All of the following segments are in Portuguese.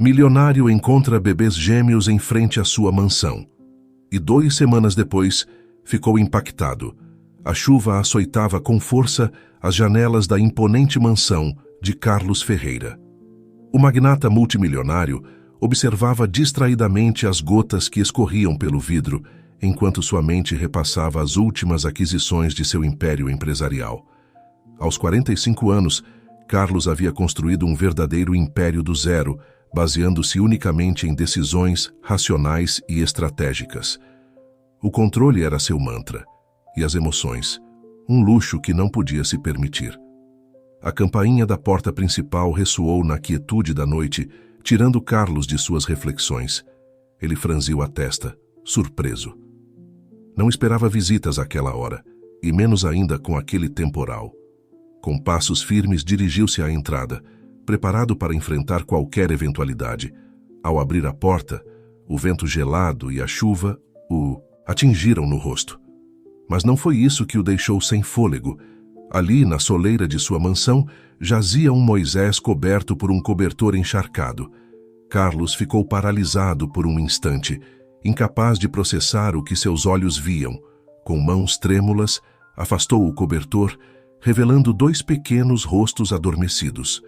Milionário encontra bebês gêmeos em frente à sua mansão. E 2 semanas depois, ficou impactado. A chuva açoitava com força as janelas da imponente mansão de Carlos Ferreira. O magnata multimilionário observava distraidamente as gotas que escorriam pelo vidro, enquanto sua mente repassava as últimas aquisições de seu império empresarial. Aos 45 anos, Carlos havia construído um verdadeiro império do zero, baseando-se unicamente em decisões racionais e estratégicas. O controle era seu mantra, e as emoções, um luxo que não podia se permitir. A campainha da porta principal ressoou na quietude da noite, tirando Carlos de suas reflexões. Ele franziu a testa, surpreso. Não esperava visitas àquela hora, e menos ainda com aquele temporal. Com passos firmes dirigiu-se à entrada, preparado para enfrentar qualquer eventualidade. Ao abrir a porta, o vento gelado e a chuva o atingiram no rosto. Mas não foi isso que o deixou sem fôlego. Ali, na soleira de sua mansão, jazia um Moisés coberto por um cobertor encharcado. Carlos ficou paralisado por um instante, incapaz de processar o que seus olhos viam. Com mãos trêmulas, afastou o cobertor, revelando 2 pequenos rostos adormecidos.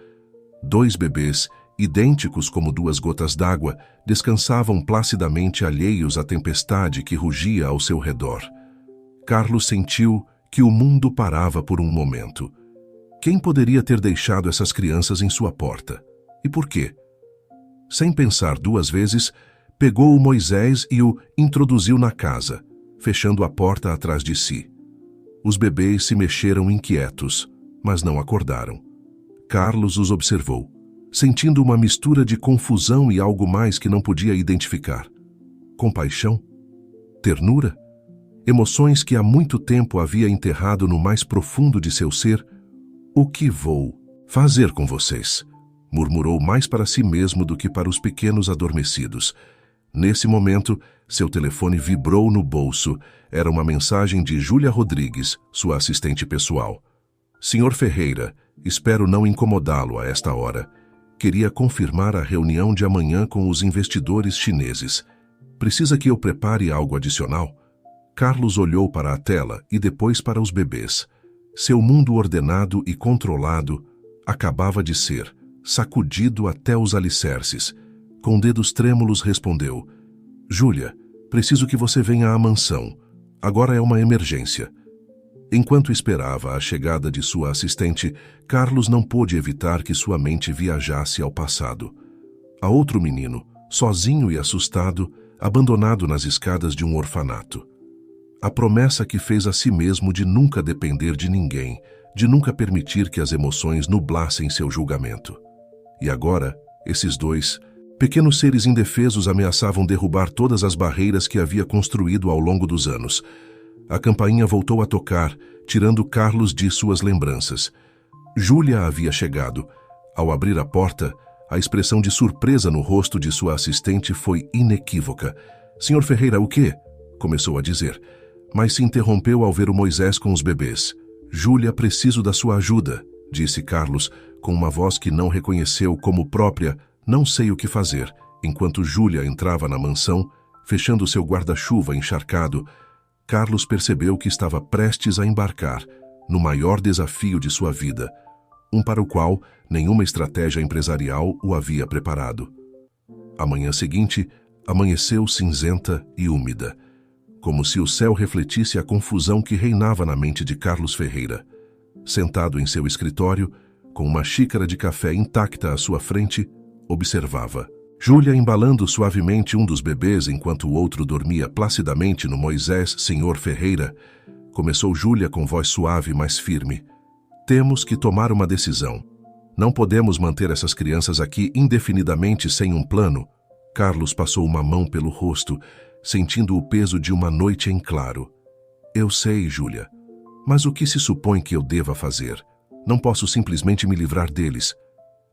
2 bebês, idênticos como 2 gotas d'água, descansavam placidamente alheios à tempestade que rugia ao seu redor. Carlos sentiu que o mundo parava por um momento. Quem poderia ter deixado essas crianças em sua porta? E por quê? Sem pensar 2 vezes, pegou o Moisés e o introduziu na casa, fechando a porta atrás de si. Os bebês se mexeram inquietos, mas não acordaram. Carlos os observou, sentindo uma mistura de confusão e algo mais que não podia identificar. Compaixão? Ternura? Emoções que há muito tempo havia enterrado no mais profundo de seu ser. "O que vou fazer com vocês?", murmurou mais para si mesmo do que para os pequenos adormecidos. Nesse momento, seu telefone vibrou no bolso. Era uma mensagem de Júlia Rodrigues, sua assistente pessoal. "Senhor Ferreira, espero não incomodá-lo a esta hora. Queria confirmar a reunião de amanhã com os investidores chineses. Precisa que eu prepare algo adicional?" Carlos olhou para a tela e depois para os bebês. Seu mundo ordenado e controlado acabava de ser sacudido até os alicerces. Com dedos trêmulos respondeu: "Júlia, preciso que você venha à mansão. Agora é uma emergência." Enquanto esperava a chegada de sua assistente, Carlos não pôde evitar que sua mente viajasse ao passado. A outro menino, sozinho e assustado, abandonado nas escadas de um orfanato. A promessa que fez a si mesmo de nunca depender de ninguém, de nunca permitir que as emoções nublassem seu julgamento. E agora, esses 2 pequenos seres indefesos ameaçavam derrubar todas as barreiras que havia construído ao longo dos anos. A campainha voltou a tocar, tirando Carlos de suas lembranças. Júlia havia chegado. Ao abrir a porta, a expressão de surpresa no rosto de sua assistente foi inequívoca. "Senhor Ferreira, o quê?", começou a dizer, mas se interrompeu ao ver o Moisés com os bebês. "Júlia, preciso da sua ajuda", disse Carlos, com uma voz que não reconheceu como própria. "Não sei o que fazer." Enquanto Júlia entrava na mansão, fechando seu guarda-chuva encharcado, Carlos percebeu que estava prestes a embarcar no maior desafio de sua vida, um para o qual nenhuma estratégia empresarial o havia preparado. A manhã seguinte amanheceu cinzenta e úmida, como se o céu refletisse a confusão que reinava na mente de Carlos Ferreira. Sentado em seu escritório, com uma xícara de café intacta à sua frente, observava Júlia embalando suavemente um dos bebês enquanto o outro dormia placidamente no Moisés. "Senhor Ferreira", começou Júlia com voz suave, mas firme, "temos que tomar uma decisão. Não podemos manter essas crianças aqui indefinidamente sem um plano." Carlos passou uma mão pelo rosto, sentindo o peso de uma noite em claro. "Eu sei, Júlia, mas o que se supõe que eu deva fazer? Não posso simplesmente me livrar deles."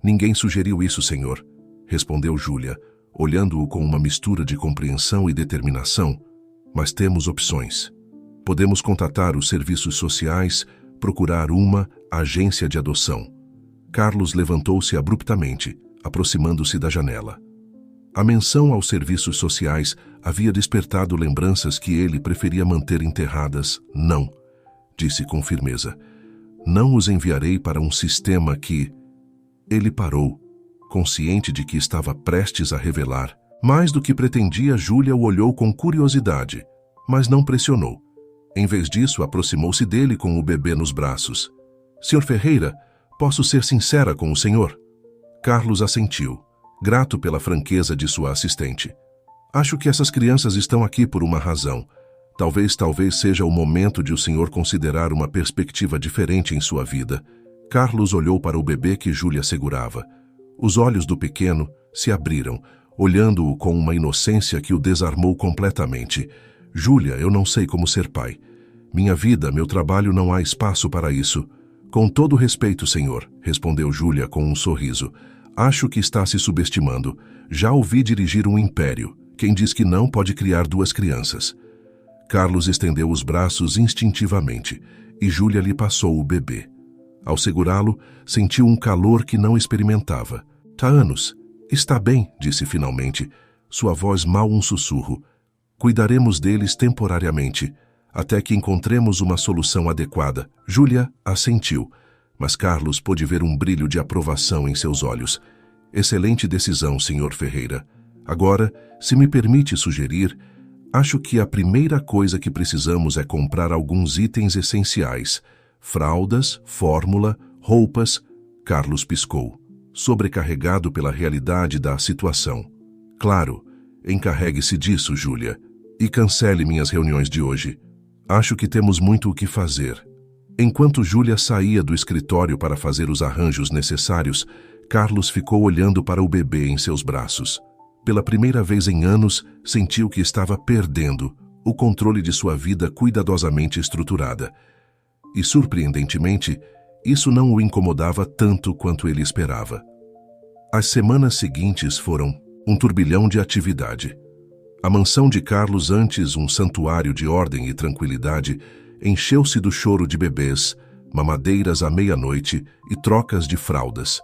"Ninguém sugeriu isso, senhor", respondeu Júlia, olhando-o com uma mistura de compreensão e determinação. "Mas temos opções. Podemos contatar os serviços sociais, procurar uma agência de adoção." Carlos levantou-se abruptamente, aproximando-se da janela. A menção aos serviços sociais havia despertado lembranças que ele preferia manter enterradas. Não, disse com firmeza. Não os enviarei para um sistema que... Ele parou, consciente de que estava prestes a revelar. Mais do que pretendia, Júlia o olhou com curiosidade, mas não pressionou. Em vez disso, aproximou-se dele com o bebê nos braços. Sr. Ferreira, posso ser sincera com o senhor? Carlos assentiu, grato pela franqueza de sua assistente. Acho que essas crianças estão aqui por uma razão. Talvez seja o momento de o senhor considerar uma perspectiva diferente em sua vida. Carlos olhou para o bebê que Júlia segurava. Os olhos do pequeno se abriram, olhando-o com uma inocência que o desarmou completamente. Júlia, eu não sei como ser pai. Minha vida, meu trabalho, não há espaço para isso. Com todo respeito, senhor, respondeu Júlia com um sorriso. Acho que está se subestimando. Já ouvi dirigir um império. Quem diz que não pode criar duas crianças? Carlos estendeu os braços instintivamente e Júlia lhe passou o bebê. Ao segurá-lo, sentiu um calor que não experimentava. Tá anos. Está bem, disse finalmente, sua voz mal um sussurro. Cuidaremos deles temporariamente, até que encontremos uma solução adequada. Júlia assentiu, mas Carlos pôde ver um brilho de aprovação em seus olhos. Excelente decisão, Sr. Ferreira. Agora, se me permite sugerir, acho que a primeira coisa que precisamos é comprar alguns itens essenciais. Fraldas, fórmula, roupas. Carlos piscou, sobrecarregado pela realidade da situação. Claro, encarregue-se disso, Júlia, e cancele minhas reuniões de hoje. Acho que temos muito o que fazer. Enquanto Júlia saía do escritório para fazer os arranjos necessários, Carlos ficou olhando para o bebê em seus braços. Pela primeira vez em anos, sentiu que estava perdendo o controle de sua vida cuidadosamente estruturada. E, surpreendentemente, isso não o incomodava tanto quanto ele esperava. As semanas seguintes foram um turbilhão de atividade. A mansão de Carlos, antes um santuário de ordem e tranquilidade, encheu-se do choro de bebês, mamadeiras à meia-noite e trocas de fraldas.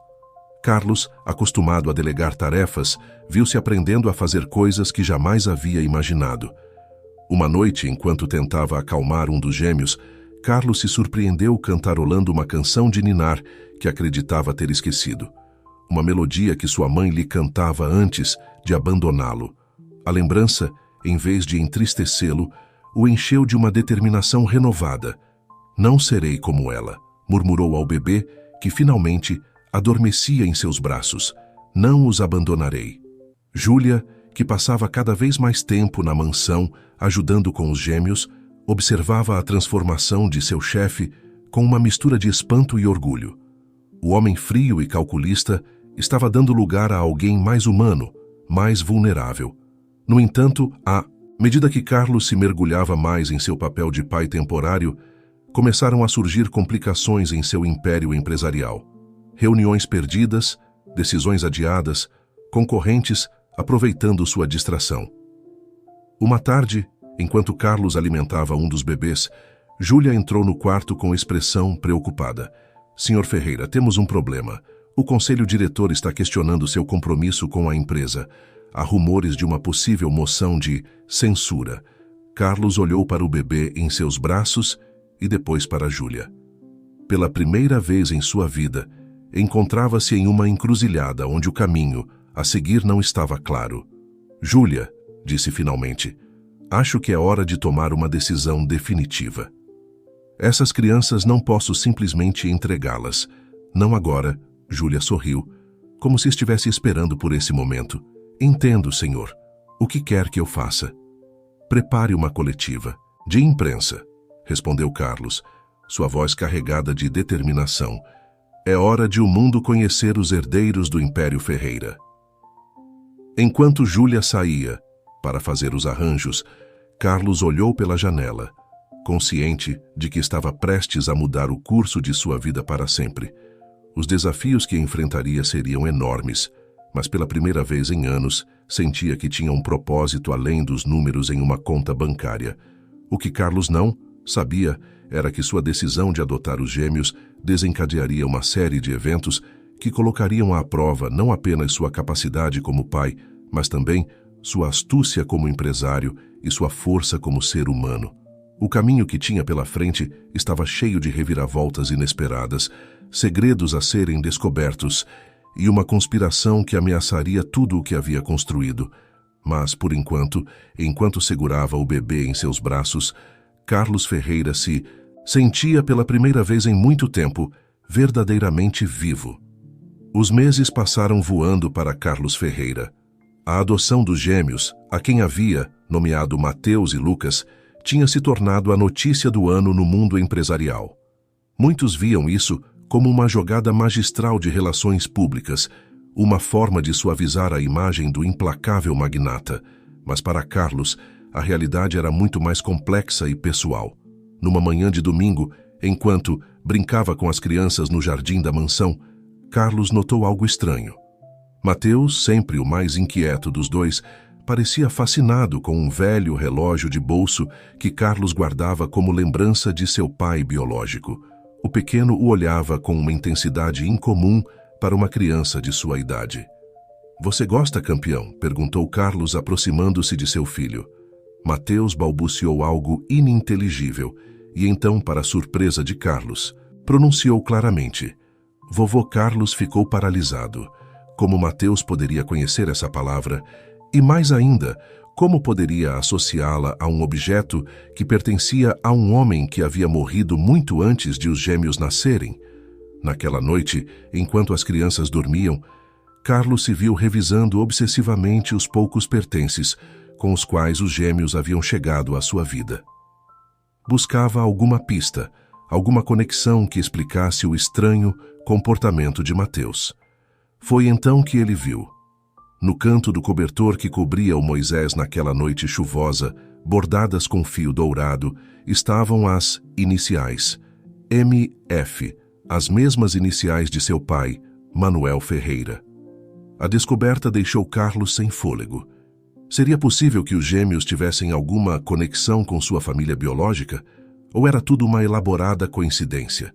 Carlos, acostumado a delegar tarefas, viu-se aprendendo a fazer coisas que jamais havia imaginado. Uma noite, enquanto tentava acalmar um dos gêmeos, Carlos se surpreendeu cantarolando uma canção de ninar que acreditava ter esquecido. Uma melodia que sua mãe lhe cantava antes de abandoná-lo. A lembrança, em vez de entristecê-lo, o encheu de uma determinação renovada. Não serei como ela, murmurou ao bebê, que finalmente adormecia em seus braços. Não os abandonarei. Júlia, que passava cada vez mais tempo na mansão, ajudando com os gêmeos, observava a transformação de seu chefe com uma mistura de espanto e orgulho. O homem frio e calculista estava dando lugar a alguém mais humano, mais vulnerável. No entanto, à medida que Carlos se mergulhava mais em seu papel de pai temporário, começaram a surgir complicações em seu império empresarial. Reuniões perdidas, decisões adiadas, concorrentes aproveitando sua distração. Uma tarde, enquanto Carlos alimentava um dos bebês, Júlia entrou no quarto com expressão preocupada. Sr. Ferreira, temos um problema. O conselho diretor está questionando seu compromisso com a empresa. Há rumores de uma possível moção de censura. Carlos olhou para o bebê em seus braços e depois para Júlia. Pela primeira vez em sua vida, encontrava-se em uma encruzilhada onde o caminho a seguir não estava claro. Júlia, disse finalmente, acho que é hora de tomar uma decisão definitiva. Essas crianças não posso simplesmente entregá-las. Não agora, Júlia sorriu, como se estivesse esperando por esse momento. Entendo, senhor. O que quer que eu faça? Prepare uma coletiva. De imprensa, respondeu Carlos, sua voz carregada de determinação. É hora de o mundo conhecer os herdeiros do Império Ferreira. Enquanto Júlia saía para fazer os arranjos, Carlos olhou pela janela, consciente de que estava prestes a mudar o curso de sua vida para sempre. Os desafios que enfrentaria seriam enormes, mas pela primeira vez em anos, sentia que tinha um propósito além dos números em uma conta bancária. O que Carlos não sabia era que sua decisão de adotar os gêmeos desencadearia uma série de eventos que colocariam à prova não apenas sua capacidade como pai, mas também sua astúcia como empresário e sua força como ser humano. O caminho que tinha pela frente estava cheio de reviravoltas inesperadas, segredos a serem descobertos e uma conspiração que ameaçaria tudo o que havia construído. Mas, por enquanto segurava o bebê em seus braços, Carlos Ferreira se sentia pela primeira vez em muito tempo verdadeiramente vivo. Os meses passaram voando para Carlos Ferreira. A adoção dos gêmeos, a quem havia nomeado Mateus e Lucas, tinha se tornado a notícia do ano no mundo empresarial. Muitos viam isso como uma jogada magistral de relações públicas, uma forma de suavizar a imagem do implacável magnata. Mas para Carlos, a realidade era muito mais complexa e pessoal. Numa manhã de domingo, enquanto brincava com as crianças no jardim da mansão, Carlos notou algo estranho. Mateus, sempre o mais inquieto dos dois, parecia fascinado com um velho relógio de bolso que Carlos guardava como lembrança de seu pai biológico. O pequeno o olhava com uma intensidade incomum para uma criança de sua idade. "Você gosta, campeão?" perguntou Carlos, aproximando-se de seu filho. Mateus balbuciou algo ininteligível e então, para a surpresa de Carlos, pronunciou claramente. Vovô Carlos ficou paralisado. Como Mateus poderia conhecer essa palavra? E mais ainda, como poderia associá-la a um objeto que pertencia a um homem que havia morrido muito antes de os gêmeos nascerem? Naquela noite, enquanto as crianças dormiam, Carlos se viu revisando obsessivamente os poucos pertences com os quais os gêmeos haviam chegado à sua vida. Buscava alguma pista, alguma conexão que explicasse o estranho comportamento de Mateus. Foi então que ele viu. No canto do cobertor que cobria o Moisés naquela noite chuvosa, bordadas com fio dourado, estavam as iniciais, MF, as mesmas iniciais de seu pai, Manuel Ferreira. A descoberta deixou Carlos sem fôlego. Seria possível que os gêmeos tivessem alguma conexão com sua família biológica? Ou era tudo uma elaborada coincidência?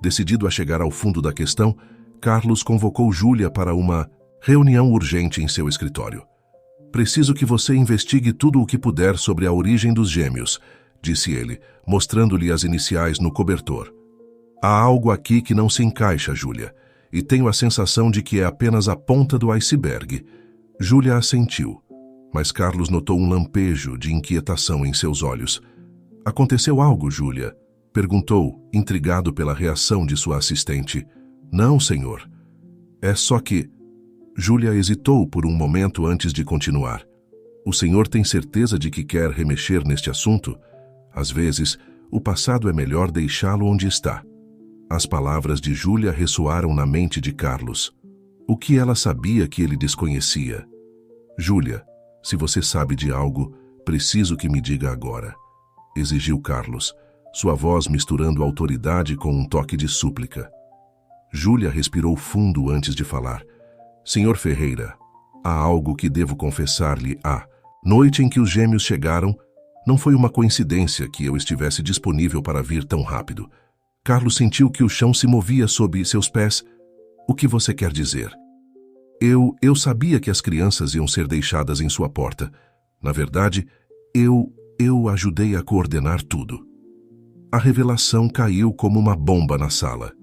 Decidido a chegar ao fundo da questão, Carlos convocou Júlia para uma reunião urgente em seu escritório. "Preciso que você investigue tudo o que puder sobre a origem dos gêmeos", disse ele, mostrando-lhe as iniciais no cobertor. "Há algo aqui que não se encaixa, Júlia, e tenho a sensação de que é apenas a ponta do iceberg." Júlia assentiu, mas Carlos notou um lampejo de inquietação em seus olhos. "Aconteceu algo, Júlia?" perguntou, intrigado pela reação de sua assistente. "Não, senhor. É só que..." Júlia hesitou por um momento antes de continuar. "O senhor tem certeza de que quer remexer neste assunto? Às vezes, o passado é melhor deixá-lo onde está." As palavras de Júlia ressoaram na mente de Carlos. O que ela sabia que ele desconhecia? "Júlia, se você sabe de algo, preciso que me diga agora", exigiu Carlos, sua voz misturando autoridade com um toque de súplica. Júlia respirou fundo antes de falar. "Senhor Ferreira, há algo que devo confessar-lhe. A noite em que os gêmeos chegaram, não foi uma coincidência que eu estivesse disponível para vir tão rápido." Carlos sentiu que o chão se movia sob seus pés. "O que você quer dizer?" Eu sabia que as crianças iam ser deixadas em sua porta. Na verdade, eu ajudei a coordenar tudo." A revelação caiu como uma bomba na sala.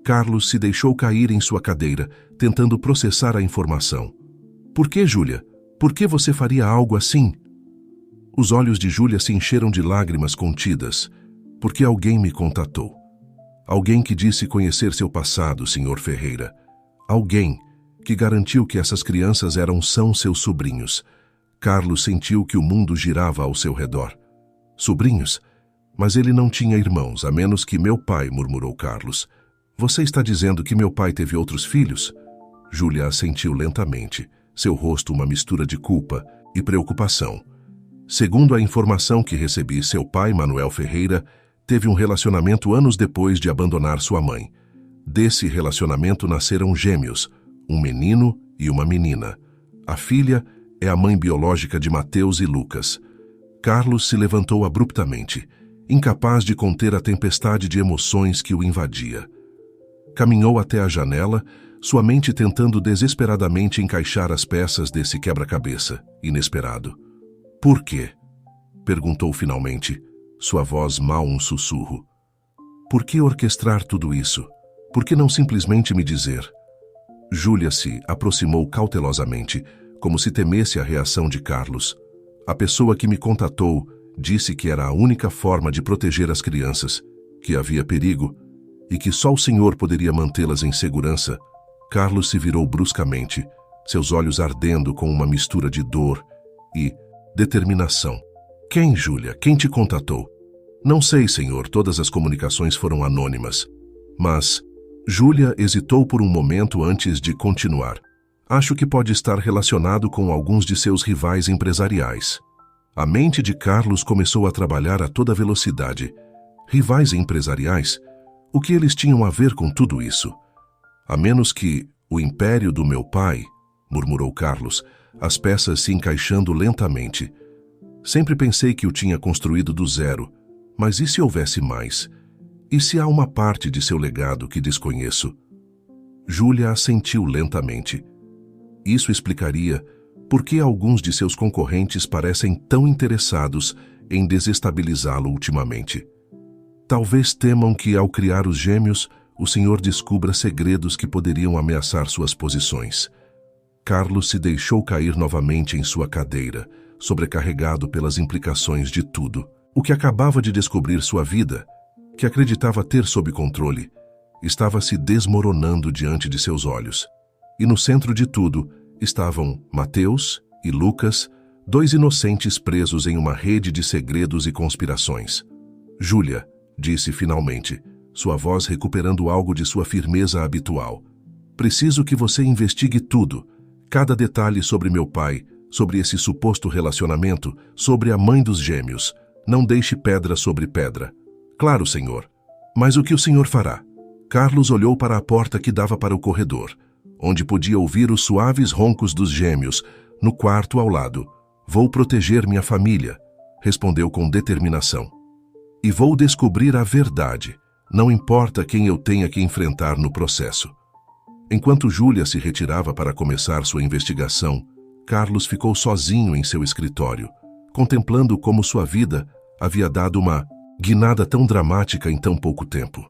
Carlos se deixou cair em sua cadeira, tentando processar a informação. "Por que, Júlia? Por que você faria algo assim?" Os olhos de Júlia se encheram de lágrimas contidas. "Porque alguém me contatou. Alguém que disse conhecer seu passado, senhor Ferreira. Alguém que garantiu que essas crianças são seus sobrinhos." Carlos sentiu que o mundo girava ao seu redor. "Sobrinhos? Mas ele não tinha irmãos, a menos que meu pai", murmurou Carlos. "Você está dizendo que meu pai teve outros filhos?" Júlia assentiu lentamente, seu rosto uma mistura de culpa e preocupação. "Segundo a informação que recebi, seu pai, Manuel Ferreira, teve um relacionamento anos depois de abandonar sua mãe. Desse relacionamento nasceram gêmeos, um menino e uma menina. A filha é a mãe biológica de Mateus e Lucas." Carlos se levantou abruptamente, incapaz de conter a tempestade de emoções que o invadia. Caminhou até a janela, sua mente tentando desesperadamente encaixar as peças desse quebra-cabeça inesperado. Por quê? Perguntou finalmente, sua voz mal um sussurro. Por que orquestrar tudo isso? Por que não simplesmente me dizer? Júlia se aproximou cautelosamente, como se temesse a reação de Carlos. A pessoa que me contatou disse que era a única forma de proteger as crianças, que havia perigo e que só o senhor poderia mantê-las em segurança. Carlos se virou bruscamente, seus olhos ardendo com uma mistura de dor e determinação. Quem, Júlia? Quem te contatou? Não sei, senhor, todas as comunicações foram anônimas. Mas Júlia hesitou por um momento antes de continuar. Acho que pode estar relacionado com alguns de seus rivais empresariais. A mente de Carlos começou a trabalhar a toda velocidade. Rivais empresariais? O que eles tinham a ver com tudo isso? A menos que o império do meu pai, murmurou Carlos, as peças se encaixando lentamente. Sempre pensei que o tinha construído do zero, mas e se houvesse mais? E se há uma parte de seu legado que desconheço? Júlia assentiu lentamente. Isso explicaria por que alguns de seus concorrentes parecem tão interessados em desestabilizá-lo ultimamente. Talvez temam que, ao criar os gêmeos, o senhor descubra segredos que poderiam ameaçar suas posições. Carlos se deixou cair novamente em sua cadeira, sobrecarregado pelas implicações de tudo. O que acabava de descobrir sua vida, que acreditava ter sob controle, estava se desmoronando diante de seus olhos. E no centro de tudo estavam Mateus e Lucas, dois inocentes presos em uma rede de segredos e conspirações. Júlia, disse finalmente, sua voz recuperando algo de sua firmeza habitual. Preciso que você investigue tudo, cada detalhe sobre meu pai, sobre esse suposto relacionamento, sobre a mãe dos gêmeos. Não deixe pedra sobre pedra. Claro, senhor. Mas o que o senhor fará? Carlos olhou para a porta que dava para o corredor, onde podia ouvir os suaves roncos dos gêmeos, no quarto ao lado. Vou proteger minha família, respondeu com determinação. E vou descobrir a verdade, não importa quem eu tenha que enfrentar no processo. Enquanto Júlia se retirava para começar sua investigação, Carlos ficou sozinho em seu escritório, contemplando como sua vida havia dado uma guinada tão dramática em tão pouco tempo.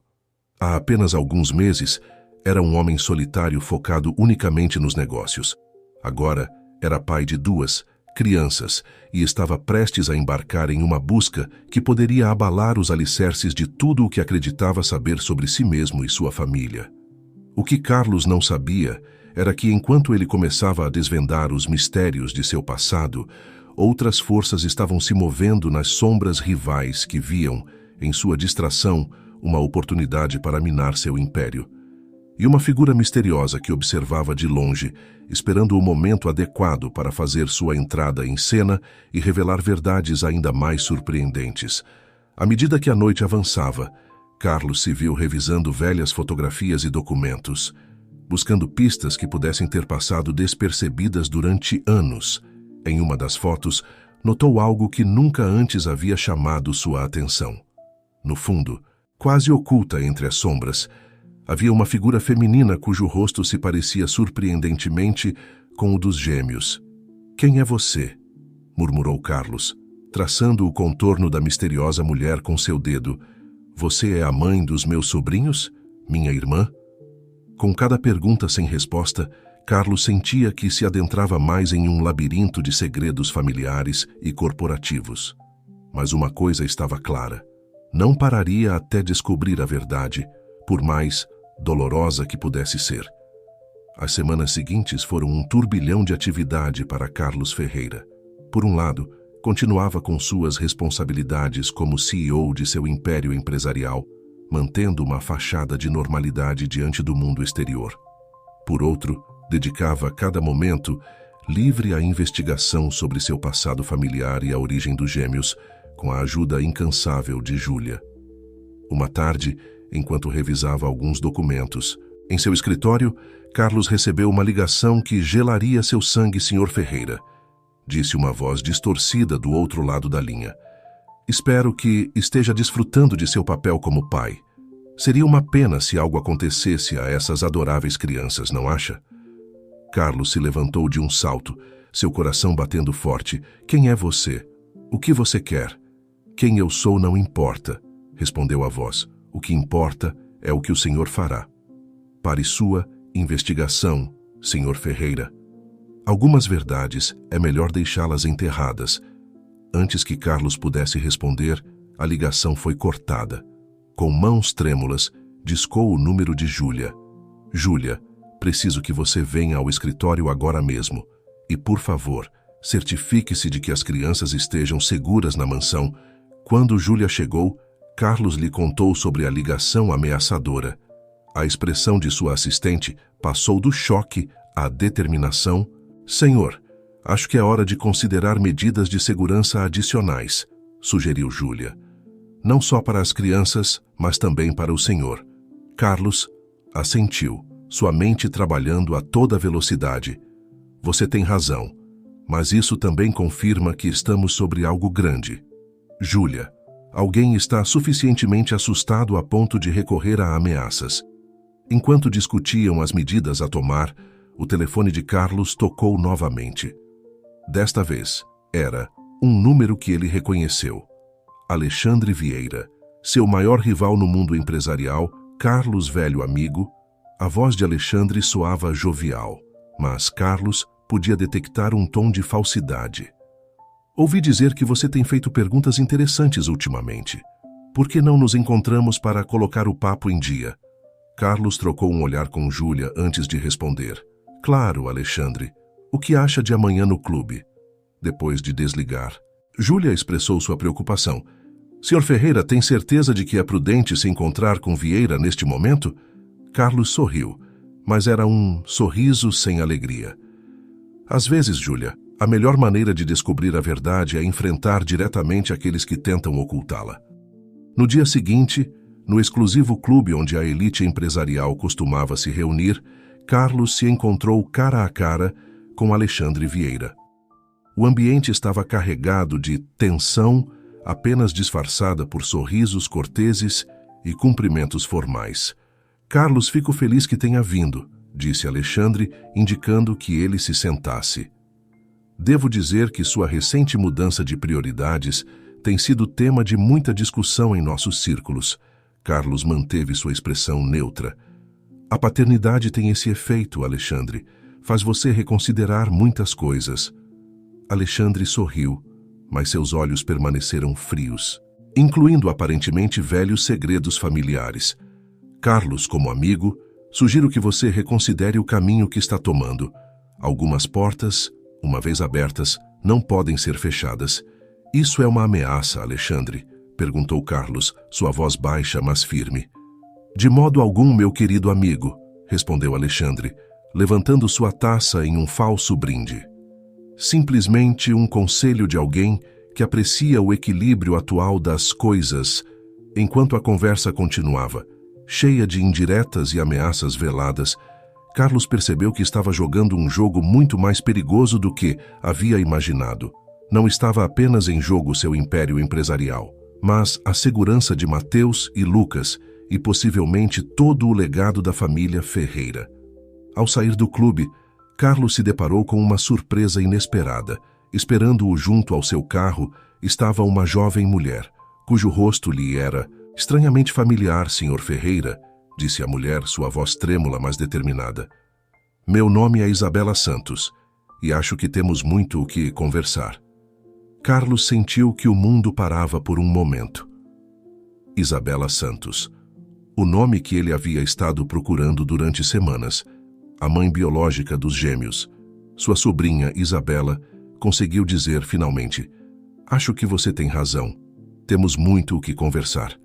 Há apenas alguns meses, era um homem solitário focado unicamente nos negócios. Agora, era pai de 2 crianças e estava prestes a embarcar em uma busca que poderia abalar os alicerces de tudo o que acreditava saber sobre si mesmo e sua família. O que Carlos não sabia era que, enquanto ele começava a desvendar os mistérios de seu passado, outras forças estavam se movendo nas sombras rivais que viam, em sua distração, uma oportunidade para minar seu império. E uma figura misteriosa que observava de longe, esperando o momento adequado para fazer sua entrada em cena e revelar verdades ainda mais surpreendentes. À medida que a noite avançava, Carlos se viu revisando velhas fotografias e documentos, buscando pistas que pudessem ter passado despercebidas durante anos. Em uma das fotos, notou algo que nunca antes havia chamado sua atenção. No fundo, quase oculta entre as sombras, havia uma figura feminina cujo rosto se parecia surpreendentemente com o dos gêmeos. Quem é você? Murmurou Carlos, traçando o contorno da misteriosa mulher com seu dedo. Você é a mãe dos meus sobrinhos? Minha irmã? Com cada pergunta sem resposta, Carlos sentia que se adentrava mais em um labirinto de segredos familiares e corporativos. Mas uma coisa estava clara: não pararia até descobrir a verdade, por mais dolorosa que pudesse ser. As semanas seguintes foram um turbilhão de atividade para Carlos Ferreira. Por um lado, continuava com suas responsabilidades como CEO de seu império empresarial, mantendo uma fachada de normalidade diante do mundo exterior. Por outro, dedicava cada momento livre à investigação sobre seu passado familiar e a origem dos gêmeos, com a ajuda incansável de Júlia. Uma tarde, enquanto revisava alguns documentos, em seu escritório, Carlos recebeu uma ligação que gelaria seu sangue, Sr. Ferreira. Disse uma voz distorcida do outro lado da linha. Espero que esteja desfrutando de seu papel como pai. Seria uma pena se algo acontecesse a essas adoráveis crianças, não acha? Carlos se levantou de um salto, seu coração batendo forte. Quem é você? O que você quer? Quem eu sou não importa, respondeu a voz. O que importa é o que o Senhor fará. Pare sua investigação, Sr. Ferreira. Algumas verdades é melhor deixá-las enterradas. Antes que Carlos pudesse responder, a ligação foi cortada. Com mãos trêmulas, discou o número de Júlia. Júlia, preciso que você venha ao escritório agora mesmo. E, por favor, certifique-se de que as crianças estejam seguras na mansão. Quando Júlia chegou, Carlos lhe contou sobre a ligação ameaçadora. A expressão de sua assistente passou do choque à determinação. Senhor, acho que é hora de considerar medidas de segurança adicionais, sugeriu Júlia. Não só para as crianças, mas também para o senhor. Carlos assentiu, sua mente trabalhando a toda velocidade. Você tem razão, mas isso também confirma que estamos sobre algo grande. Júlia, alguém está suficientemente assustado a ponto de recorrer a ameaças. Enquanto discutiam as medidas a tomar, o telefone de Carlos tocou novamente. Desta vez, era um número que ele reconheceu. Alexandre Vieira, seu maior rival no mundo empresarial, Carlos, velho amigo. A voz de Alexandre soava jovial, mas Carlos podia detectar um tom de falsidade. Ouvi dizer que você tem feito perguntas interessantes ultimamente. Por que não nos encontramos para colocar o papo em dia? Carlos trocou um olhar com Júlia antes de responder. Claro, Alexandre. O que acha de amanhã no clube? Depois de desligar, Júlia expressou sua preocupação. Sr. Ferreira tem certeza de que é prudente se encontrar com Vieira neste momento? Carlos sorriu, mas era um sorriso sem alegria. Às vezes, Júlia, a melhor maneira de descobrir a verdade é enfrentar diretamente aqueles que tentam ocultá-la. No dia seguinte, no exclusivo clube onde a elite empresarial costumava se reunir, Carlos se encontrou cara a cara com Alexandre Vieira. O ambiente estava carregado de tensão, apenas disfarçada por sorrisos corteses e cumprimentos formais. Carlos, fico feliz que tenha vindo, disse Alexandre, indicando que ele se sentasse. Devo dizer que sua recente mudança de prioridades tem sido tema de muita discussão em nossos círculos. Carlos manteve sua expressão neutra. A paternidade tem esse efeito, Alexandre. Faz você reconsiderar muitas coisas. Alexandre sorriu, mas seus olhos permaneceram frios, incluindo aparentemente velhos segredos familiares. Carlos, como amigo, sugiro que você reconsidere o caminho que está tomando. Algumas portas, uma vez abertas, não podem ser fechadas. Isso é uma ameaça, Alexandre? Perguntou Carlos, sua voz baixa, mas firme. De modo algum, meu querido amigo, respondeu Alexandre, levantando sua taça em um falso brinde. Simplesmente um conselho de alguém que aprecia o equilíbrio atual das coisas. Enquanto a conversa continuava, cheia de indiretas e ameaças veladas, Carlos percebeu que estava jogando um jogo muito mais perigoso do que havia imaginado. Não estava apenas em jogo seu império empresarial, mas a segurança de Mateus e Lucas e possivelmente todo o legado da família Ferreira. Ao sair do clube, Carlos se deparou com uma surpresa inesperada. Esperando-o junto ao seu carro estava uma jovem mulher, cujo rosto lhe era estranhamente familiar, Sr. Ferreira, disse a mulher, sua voz trêmula, mas determinada. Meu nome é Isabela Santos, e acho que temos muito o que conversar. Carlos sentiu que o mundo parava por um momento. Isabela Santos, o nome que ele havia estado procurando durante semanas, a mãe biológica dos gêmeos. Sua sobrinha, Isabela, conseguiu dizer finalmente, acho que você tem razão. Temos muito o que conversar.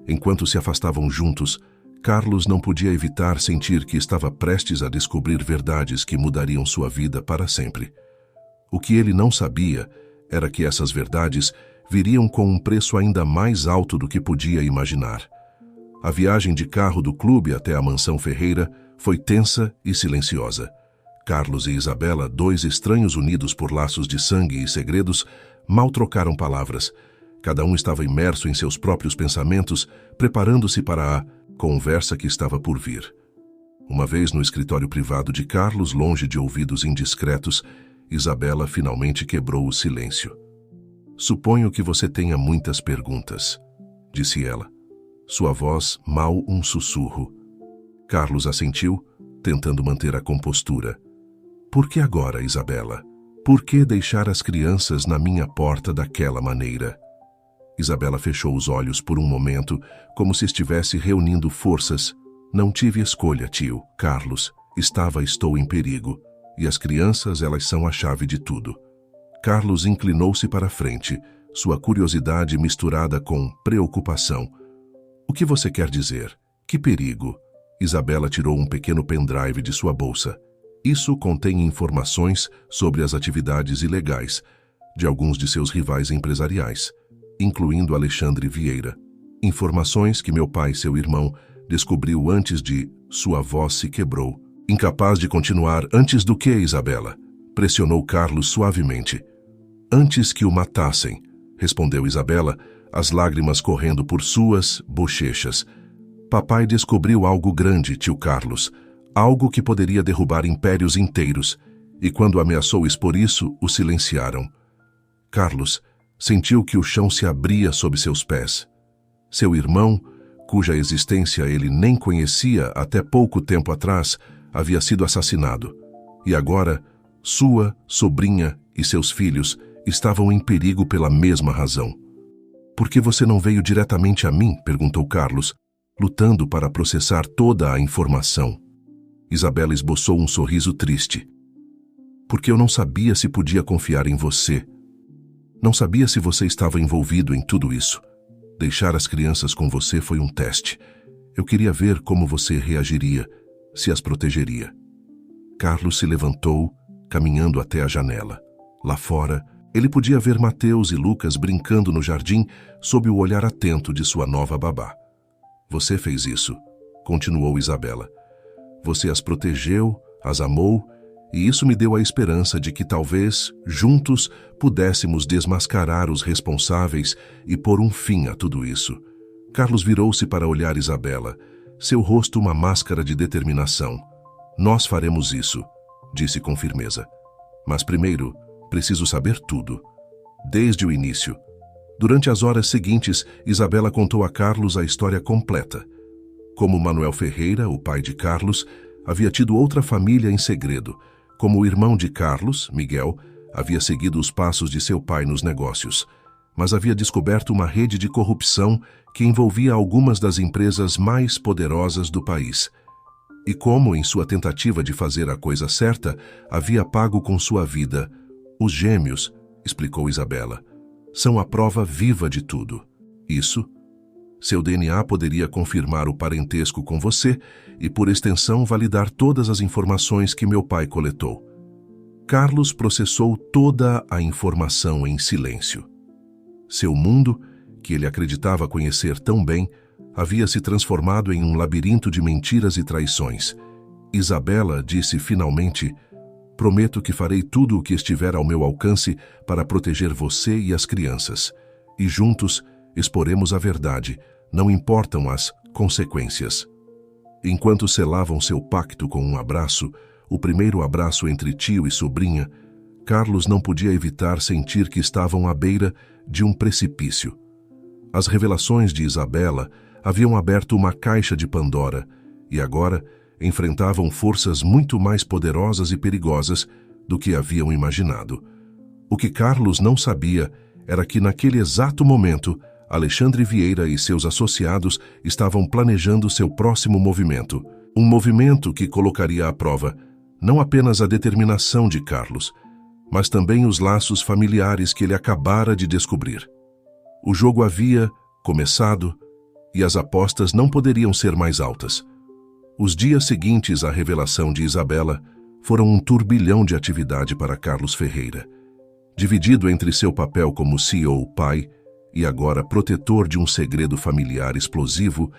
Enquanto se afastavam juntos, Carlos não podia evitar sentir que estava prestes a descobrir verdades que mudariam sua vida para sempre. O que ele não sabia era que essas verdades viriam com um preço ainda mais alto do que podia imaginar. A viagem de carro do clube até a mansão Ferreira foi tensa e silenciosa. Carlos e Isabela, dois estranhos unidos por laços de sangue e segredos, mal trocaram palavras. Cada um estava imerso em seus próprios pensamentos, preparando-se para a Conversa que estava por vir. Uma vez no escritório privado de Carlos, longe de ouvidos indiscretos, Isabela finalmente quebrou o silêncio. Suponho que você tenha muitas perguntas, disse ela. Sua voz mal um sussurro. Carlos assentiu, tentando manter a compostura. Por que agora, Isabela? Por que deixar as crianças na minha porta daquela maneira? Isabela fechou os olhos por um momento, como se estivesse reunindo forças. Não tive escolha, tio. Carlos, estou em perigo. E as crianças, elas são a chave de tudo. Carlos inclinou-se para a frente, sua curiosidade misturada com preocupação. O que você quer dizer? Que perigo? Isabela tirou um pequeno pendrive de sua bolsa. Isso contém informações sobre as atividades ilegais de alguns de seus rivais empresariais, incluindo Alexandre Vieira. Informações que meu pai, seu irmão, descobriu antes de... Sua voz se quebrou. Incapaz de continuar. Antes do que, Isabela? Pressionou Carlos suavemente. Antes que o matassem, respondeu Isabela, as lágrimas correndo por suas bochechas. Papai descobriu algo grande, tio Carlos. Algo que poderia derrubar impérios inteiros. E quando ameaçou expor isso, o silenciaram. Carlos sentiu que o chão se abria sob seus pés. Seu irmão, cuja existência ele nem conhecia até pouco tempo atrás, havia sido assassinado. E agora, sua sobrinha e seus filhos estavam em perigo pela mesma razão. Por que você não veio diretamente a mim? Perguntou Carlos, lutando para processar toda a informação. Isabela esboçou um sorriso triste. Porque eu não sabia se podia confiar em você. Não sabia se você estava envolvido em tudo isso. Deixar as crianças com você foi um teste. Eu queria ver como você reagiria, se as protegeria. Carlos se levantou, caminhando até a janela. Lá fora, ele podia ver Mateus e Lucas brincando no jardim sob o olhar atento de sua nova babá. Você fez isso, continuou Isabela. Você as protegeu, as amou, e isso me deu a esperança de que talvez, juntos, pudéssemos desmascarar os responsáveis e pôr um fim a tudo isso. Carlos virou-se para olhar Isabela, seu rosto uma máscara de determinação. Nós faremos isso, disse com firmeza. Mas primeiro, preciso saber tudo. Desde o início. Durante as horas seguintes, Isabela contou a Carlos a história completa. Como Manuel Ferreira, o pai de Carlos, havia tido outra família em segredo. Como o irmão de Carlos, Miguel, havia seguido os passos de seu pai nos negócios, mas havia descoberto uma rede de corrupção que envolvia algumas das empresas mais poderosas do país. E como, em sua tentativa de fazer a coisa certa, havia pago com sua vida. Os gêmeos, explicou Isabela, são a prova viva de tudo. Isso, seu DNA poderia confirmar o parentesco com você e, por extensão, validar todas as informações que meu pai coletou. Carlos processou toda a informação em silêncio. Seu mundo, que ele acreditava conhecer tão bem, havia se transformado em um labirinto de mentiras e traições. Isabela disse finalmente: prometo que farei tudo o que estiver ao meu alcance para proteger você e as crianças. E juntos exporemos a verdade, não importam as consequências. Enquanto selavam seu pacto com um abraço, o primeiro abraço entre tio e sobrinha, Carlos não podia evitar sentir que estavam à beira de um precipício. As revelações de Isabela haviam aberto uma caixa de Pandora e agora enfrentavam forças muito mais poderosas e perigosas do que haviam imaginado. O que Carlos não sabia era que naquele exato momento Alexandre Vieira e seus associados estavam planejando seu próximo movimento. Um movimento que colocaria à prova não apenas a determinação de Carlos, mas também os laços familiares que ele acabara de descobrir. O jogo havia começado e as apostas não poderiam ser mais altas. Os dias seguintes à revelação de Isabela foram um turbilhão de atividade para Carlos Ferreira. Dividido entre seu papel como CEO pai e agora protetor de um segredo familiar explosivo,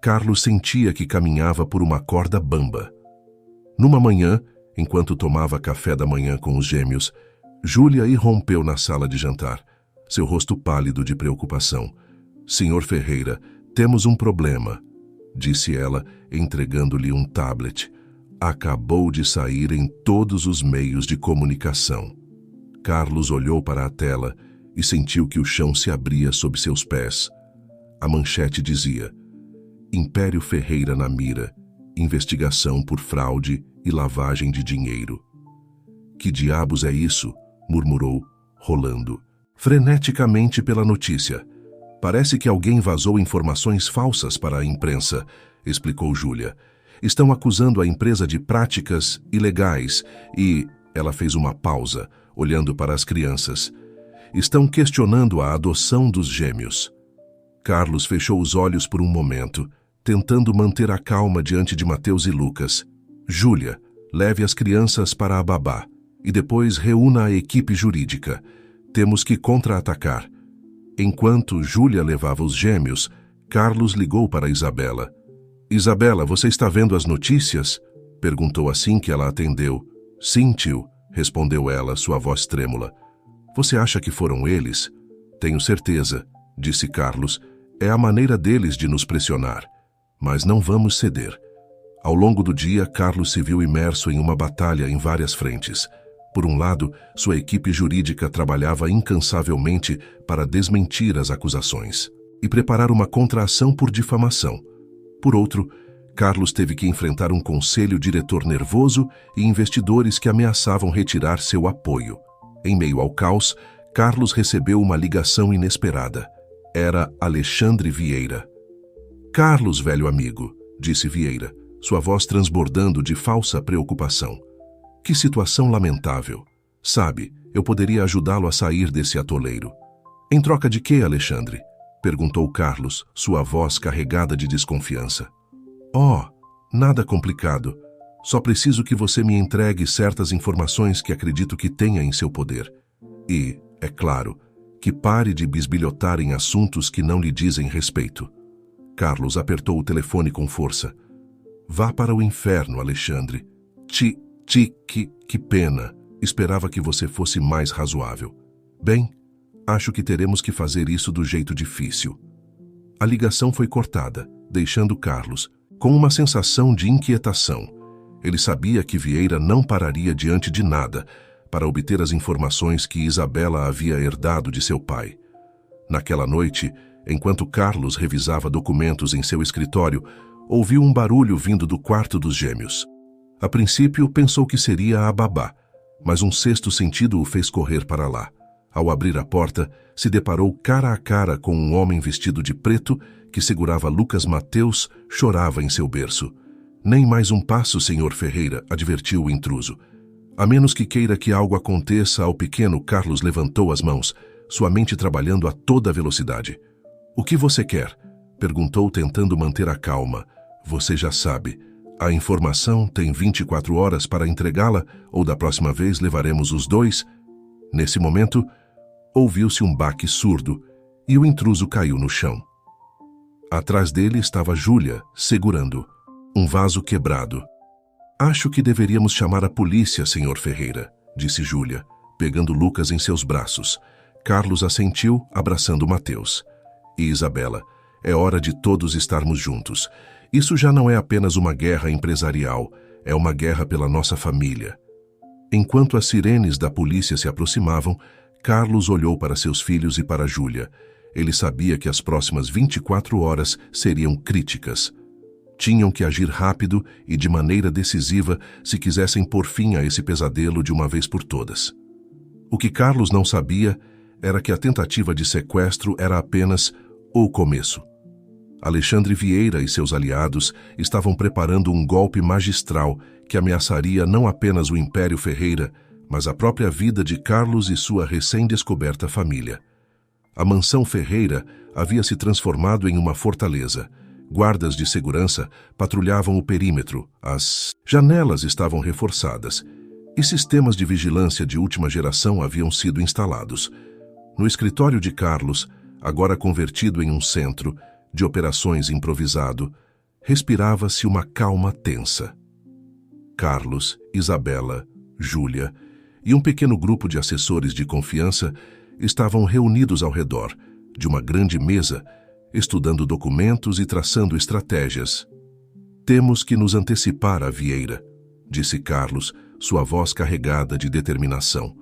Carlos sentia que caminhava por uma corda bamba. Numa manhã, enquanto tomava café da manhã com os gêmeos, Júlia irrompeu na sala de jantar, seu rosto pálido de preocupação. Senhor Ferreira, temos um problema. disse ela, entregando-lhe um tablet. Acabou de sair em todos os meios de comunicação. Carlos olhou para a tela e sentiu que o chão se abria sob seus pés. A manchete dizia: Império Ferreira na mira, investigação por fraude e lavagem de dinheiro. Que diabos é isso? Murmurou, rolando freneticamente pela notícia. Parece que alguém vazou informações falsas para a imprensa, explicou Júlia. Estão acusando a empresa de práticas ilegais e... Ela fez uma pausa, olhando para as crianças. Estão questionando a adoção dos gêmeos. Carlos fechou os olhos por um momento, tentando manter a calma diante de Mateus e Lucas. Júlia, leve as crianças para a babá e depois reúna a equipe jurídica. Temos que contra-atacar. Enquanto Júlia levava os gêmeos, Carlos ligou para Isabela. Isabela, você está vendo as notícias? Perguntou assim que ela atendeu. Sim, tio, respondeu ela, sua voz trêmula. Você acha que foram eles? Tenho certeza, disse Carlos. É a maneira deles de nos pressionar. Mas não vamos ceder. Ao longo do dia, Carlos se viu imerso em uma batalha em várias frentes. Por um lado, sua equipe jurídica trabalhava incansavelmente para desmentir as acusações e preparar uma contra-ação por difamação. Por outro, Carlos teve que enfrentar um conselho diretor nervoso e investidores que ameaçavam retirar seu apoio. Em meio ao caos, Carlos recebeu uma ligação inesperada. Era Alexandre Vieira. Carlos, velho amigo, disse Vieira, sua voz transbordando de falsa preocupação. Que situação lamentável. Sabe, eu poderia ajudá-lo a sair desse atoleiro. Em troca de quê, Alexandre? Perguntou Carlos, sua voz carregada de desconfiança. Oh, nada complicado. Só preciso que você me entregue certas informações que acredito que tenha em seu poder. E, é claro, que pare de bisbilhotar em assuntos que não lhe dizem respeito. Carlos apertou o telefone com força. Vá para o inferno, Alexandre. Que pena. Esperava que você fosse mais razoável. Bem, acho que teremos que fazer isso do jeito difícil. A ligação foi cortada, deixando Carlos com uma sensação de inquietação. Ele sabia que Vieira não pararia diante de nada para obter as informações que Isabela havia herdado de seu pai. Naquela noite, enquanto Carlos revisava documentos em seu escritório, ouviu um barulho vindo do quarto dos gêmeos. A princípio, pensou que seria a babá, mas um sexto sentido o fez correr para lá. Ao abrir a porta, se deparou cara a cara com um homem vestido de preto que segurava Lucas Mateus, chorava em seu berço. Nem mais um passo, senhor Ferreira, advertiu o intruso. A menos que queira que algo aconteça ao pequeno, Carlos levantou as mãos, sua mente trabalhando a toda velocidade. O que você quer? Perguntou, tentando manter a calma. Você já sabe. A informação tem 24 horas para entregá-la, ou da próxima vez levaremos os dois? Nesse momento, ouviu-se um baque surdo e o intruso caiu no chão. Atrás dele estava Júlia, segurando um vaso quebrado. Acho que deveríamos chamar a polícia, senhor Ferreira, disse Júlia, pegando Lucas em seus braços. Carlos assentiu, abraçando Mateus. E Isabela, é hora de todos estarmos juntos. Isso já não é apenas uma guerra empresarial, é uma guerra pela nossa família. Enquanto as sirenes da polícia se aproximavam, Carlos olhou para seus filhos e para Júlia. Ele sabia que as próximas 24 horas seriam críticas. Tinham que agir rápido e de maneira decisiva se quisessem pôr fim a esse pesadelo de uma vez por todas. O que Carlos não sabia era que a tentativa de sequestro era apenas o começo. Alexandre Vieira e seus aliados estavam preparando um golpe magistral que ameaçaria não apenas o Império Ferreira, mas a própria vida de Carlos e sua recém-descoberta família. A mansão Ferreira havia se transformado em uma fortaleza. Guardas de segurança patrulhavam o perímetro, as janelas estavam reforçadas e sistemas de vigilância de última geração haviam sido instalados. No escritório de Carlos, agora convertido em um centro de operações improvisado, respirava-se uma calma tensa. Carlos, Isabela, Júlia e um pequeno grupo de assessores de confiança estavam reunidos ao redor de uma grande mesa estudando documentos e traçando estratégias. Temos que nos antecipar a Vieira, disse Carlos, sua voz carregada de determinação.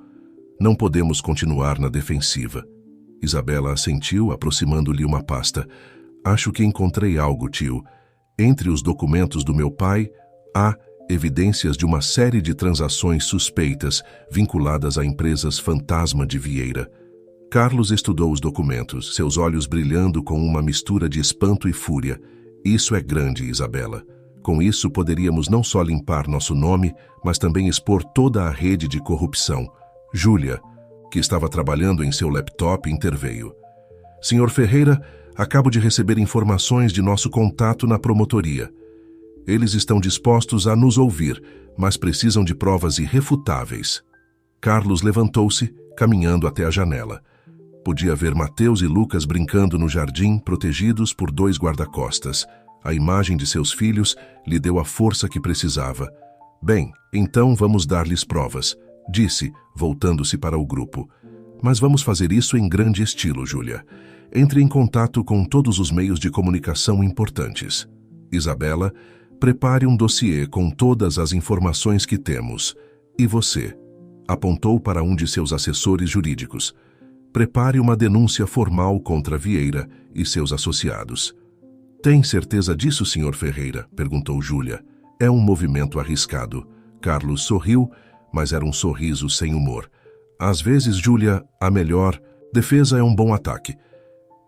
Não podemos continuar na defensiva. Isabela assentiu, aproximando-lhe uma pasta. Acho que encontrei algo, tio. Entre os documentos do meu pai, há evidências de uma série de transações suspeitas vinculadas a empresas fantasma de Vieira. Carlos estudou os documentos, seus olhos brilhando com uma mistura de espanto e fúria. Isso é grande, Isabela. Com isso, poderíamos não só limpar nosso nome, mas também expor toda a rede de corrupção. Júlia, que estava trabalhando em seu laptop, interveio. Senhor Ferreira, acabo de receber informações de nosso contato na promotoria. Eles estão dispostos a nos ouvir, mas precisam de provas irrefutáveis. Carlos levantou-se, caminhando até a janela. Podia ver Mateus e Lucas brincando no jardim, protegidos por 2 guarda-costas. A imagem de seus filhos lhe deu a força que precisava. Bem, então vamos dar-lhes provas, disse, voltando-se para o grupo. Mas vamos fazer isso em grande estilo, Júlia. Entre em contato com todos os meios de comunicação importantes. Isabela, prepare um dossiê com todas as informações que temos. E você? Apontou para um de seus assessores jurídicos. Prepare uma denúncia formal contra Vieira e seus associados. Tem certeza disso, Sr. Ferreira? Perguntou Júlia. É um movimento arriscado. Carlos sorriu, mas era um sorriso sem humor. Às vezes, Júlia, a melhor defesa é um bom ataque.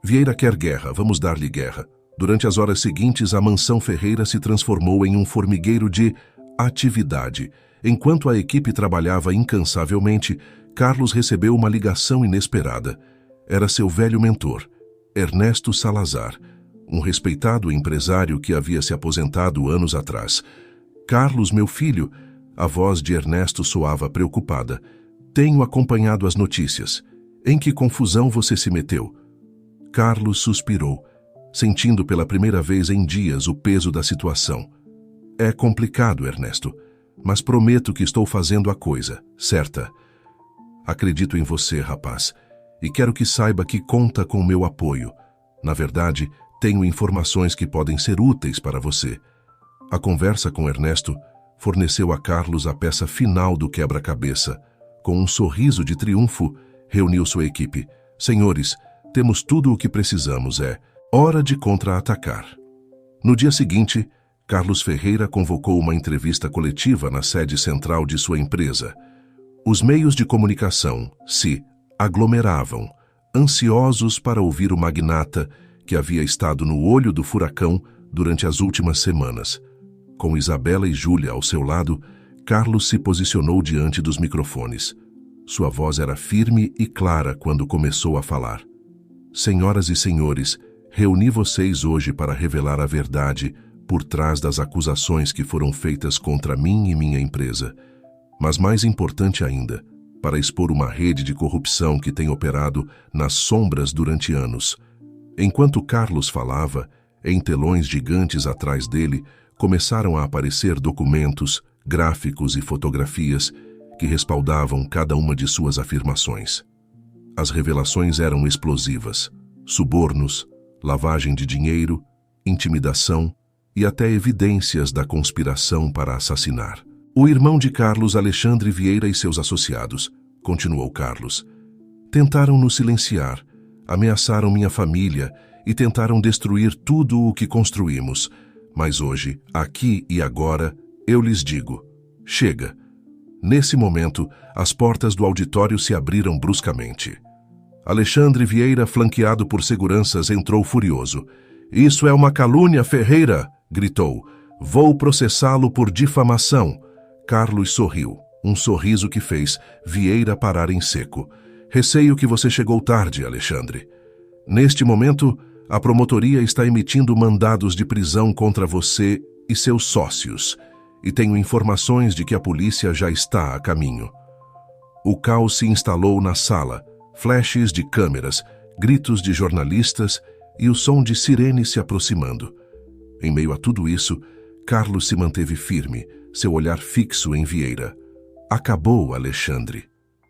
Vieira quer guerra, vamos dar-lhe guerra. Durante as horas seguintes, a mansão Ferreira se transformou em um formigueiro de atividade. Enquanto a equipe trabalhava incansavelmente, Carlos recebeu uma ligação inesperada. Era seu velho mentor, Ernesto Salazar, um respeitado empresário que havia se aposentado anos atrás. Carlos, meu filho, a voz de Ernesto soava preocupada. Tenho acompanhado as notícias. Em que confusão você se meteu? Carlos suspirou, sentindo pela primeira vez em dias o peso da situação. É complicado, Ernesto, mas prometo que estou fazendo a coisa certa. Acredito em você, rapaz, e quero que saiba que conta com o meu apoio. Na verdade, tenho informações que podem ser úteis para você. A conversa com Ernesto forneceu a Carlos a peça final do quebra-cabeça. Com um sorriso de triunfo, reuniu sua equipe. Senhores, temos tudo o que precisamos, é hora de contra-atacar. No dia seguinte, Carlos Ferreira convocou uma entrevista coletiva na sede central de sua empresa. Os meios de comunicação se aglomeravam, ansiosos para ouvir o magnata que havia estado no olho do furacão durante as últimas semanas. Com Isabela e Júlia ao seu lado, Carlos se posicionou diante dos microfones. Sua voz era firme e clara quando começou a falar. Senhoras e senhores, reuni vocês hoje para revelar a verdade por trás das acusações que foram feitas contra mim e minha empresa. Mas mais importante ainda, para expor uma rede de corrupção que tem operado nas sombras durante anos. Enquanto Carlos falava, em telões gigantes atrás dele, começaram a aparecer documentos, gráficos e fotografias que respaldavam cada uma de suas afirmações. As revelações eram explosivas: subornos, lavagem de dinheiro, intimidação e até evidências da conspiração para assassinar. O irmão de Carlos, Alexandre Vieira, e seus associados, continuou Carlos, tentaram nos silenciar, ameaçaram minha família e tentaram destruir tudo o que construímos. Mas hoje, aqui e agora, eu lhes digo: chega. Nesse momento, as portas do auditório se abriram bruscamente. Alexandre Vieira, flanqueado por seguranças, entrou furioso. Isso é uma calúnia, Ferreira! Gritou. Vou processá-lo por difamação. Carlos sorriu, um sorriso que fez Vieira parar em seco. Receio que você chegou tarde, Alexandre. Neste momento, a promotoria está emitindo mandados de prisão contra você e seus sócios, e tenho informações de que a polícia já está a caminho. O caos se instalou na sala, flashes de câmeras, gritos de jornalistas e o som de sirenes se aproximando. Em meio a tudo isso, Carlos se manteve firme, seu olhar fixo em Vieira. Acabou, Alexandre.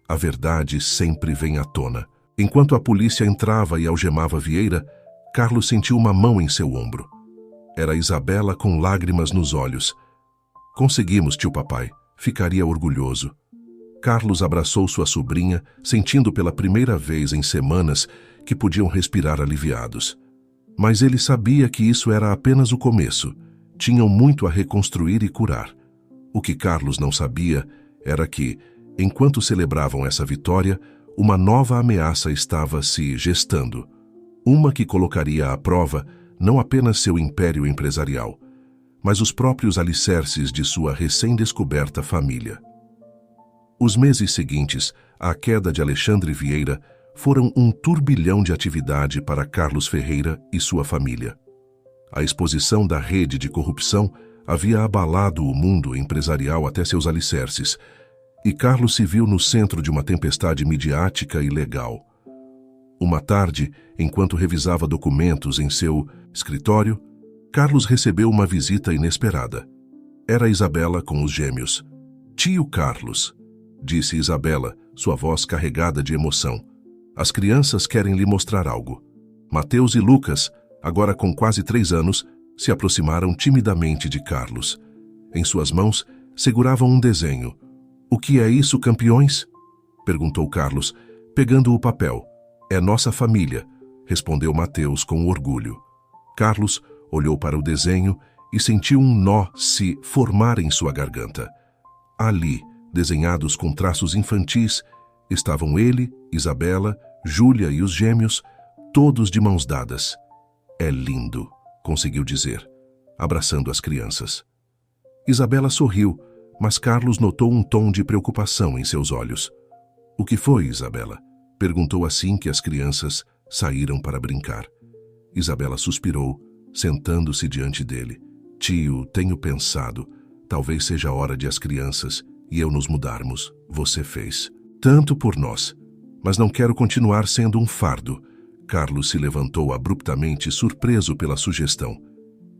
A verdade sempre vem à tona. Enquanto a polícia entrava e algemava Vieira, Carlos sentiu uma mão em seu ombro. Era Isabela com lágrimas nos olhos. Conseguimos, tio papai. Ficaria orgulhoso. Carlos abraçou sua sobrinha, sentindo pela primeira vez em semanas que podiam respirar aliviados. Mas ele sabia que isso era apenas o começo. Tinham muito a reconstruir e curar. O que Carlos não sabia era que, enquanto celebravam essa vitória, uma nova ameaça estava se gestando. Uma que colocaria à prova não apenas seu império empresarial, mas os próprios alicerces de sua recém-descoberta família. Os meses seguintes, à queda de Alexandre Vieira, foram um turbilhão de atividade para Carlos Ferreira e sua família. A exposição da rede de corrupção havia abalado o mundo empresarial até seus alicerces, e Carlos se viu no centro de uma tempestade midiática e legal. Uma tarde, enquanto revisava documentos em seu escritório, Carlos recebeu uma visita inesperada. Era Isabela com os gêmeos. "Tio Carlos", disse Isabela, sua voz carregada de emoção. "As crianças querem lhe mostrar algo." Mateus e Lucas, agora com quase 3 anos, se aproximaram timidamente de Carlos. Em suas mãos, seguravam um desenho. "O que é isso, campeões?" perguntou Carlos, pegando o papel. "É nossa família", respondeu Mateus com orgulho. Carlos olhou para o desenho e sentiu um nó se formar em sua garganta. Ali, desenhados com traços infantis, estavam ele, Isabela, Júlia e os gêmeos, todos de mãos dadas. "É lindo", conseguiu dizer, abraçando as crianças. Isabela sorriu, mas Carlos notou um tom de preocupação em seus olhos. "O que foi, Isabela?" perguntou assim que as crianças saíram para brincar. Isabela suspirou, sentando-se diante dele. "Tio, tenho pensado, talvez seja a hora de as crianças e eu nos mudarmos. Você fez tanto por nós, mas não quero continuar sendo um fardo." Carlos se levantou abruptamente, surpreso pela sugestão.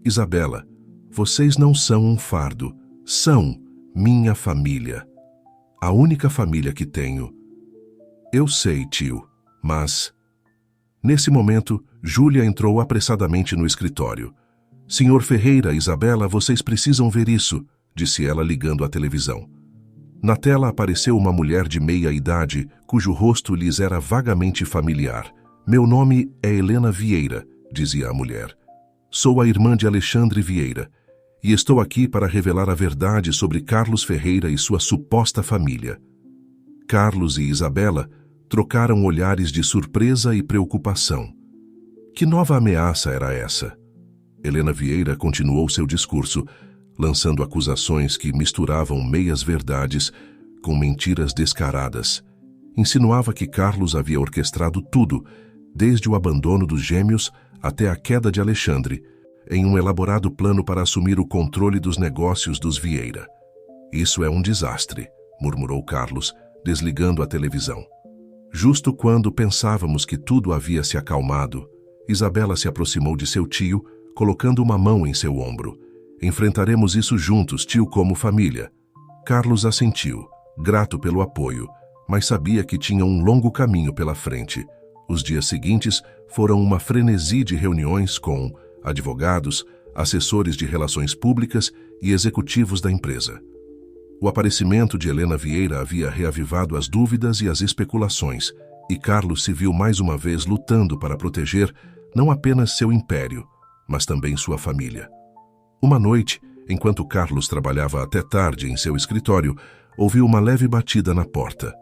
"Isabela, vocês não são um fardo, são minha família. A única família que tenho." "Eu sei, tio, mas..." Nesse momento, Júlia entrou apressadamente no escritório. "Senhor Ferreira, Isabela, vocês precisam ver isso", disse ela ligando a televisão. Na tela apareceu uma mulher de meia idade, cujo rosto lhes era vagamente familiar. "Meu nome é Helena Vieira", dizia a mulher. "Sou a irmã de Alexandre Vieira, e estou aqui para revelar a verdade sobre Carlos Ferreira e sua suposta família." Carlos e Isabela trocaram olhares de surpresa e preocupação. Que nova ameaça era essa? Helena Vieira continuou seu discurso, lançando acusações que misturavam meias-verdades com mentiras descaradas. Insinuava que Carlos havia orquestrado tudo, desde o abandono dos gêmeos até a queda de Alexandre, em um elaborado plano para assumir o controle dos negócios dos Vieira. "Isso é um desastre", murmurou Carlos, desligando a televisão. Justo quando pensávamos que tudo havia se acalmado, Isabela se aproximou de seu tio, colocando uma mão em seu ombro. "Enfrentaremos isso juntos, tio, como família." Carlos assentiu, grato pelo apoio, mas sabia que tinha um longo caminho pela frente. Os dias seguintes foram uma frenesi de reuniões com advogados, assessores de relações públicas e executivos da empresa. O aparecimento de Helena Vieira havia reavivado as dúvidas e as especulações, e Carlos se viu mais uma vez lutando para proteger não apenas seu império, mas também sua família. Uma noite, enquanto Carlos trabalhava até tarde em seu escritório, ouviu uma leve batida na porta.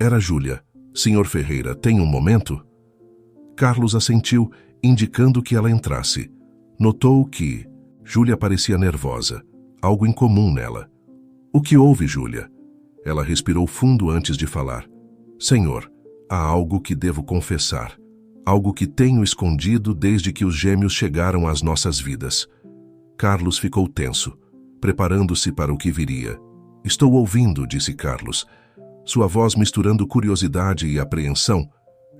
Era Júlia. "Senhor Ferreira, tem um momento?" Carlos assentiu, indicando que ela entrasse. Notou que Júlia parecia nervosa, algo incomum nela. "O que houve, Júlia?" Ela respirou fundo antes de falar. "Senhor, há algo que devo confessar. Algo que tenho escondido desde que os gêmeos chegaram às nossas vidas." Carlos ficou tenso, preparando-se para o que viria. "Estou ouvindo", disse Carlos. Sua voz misturando curiosidade e apreensão.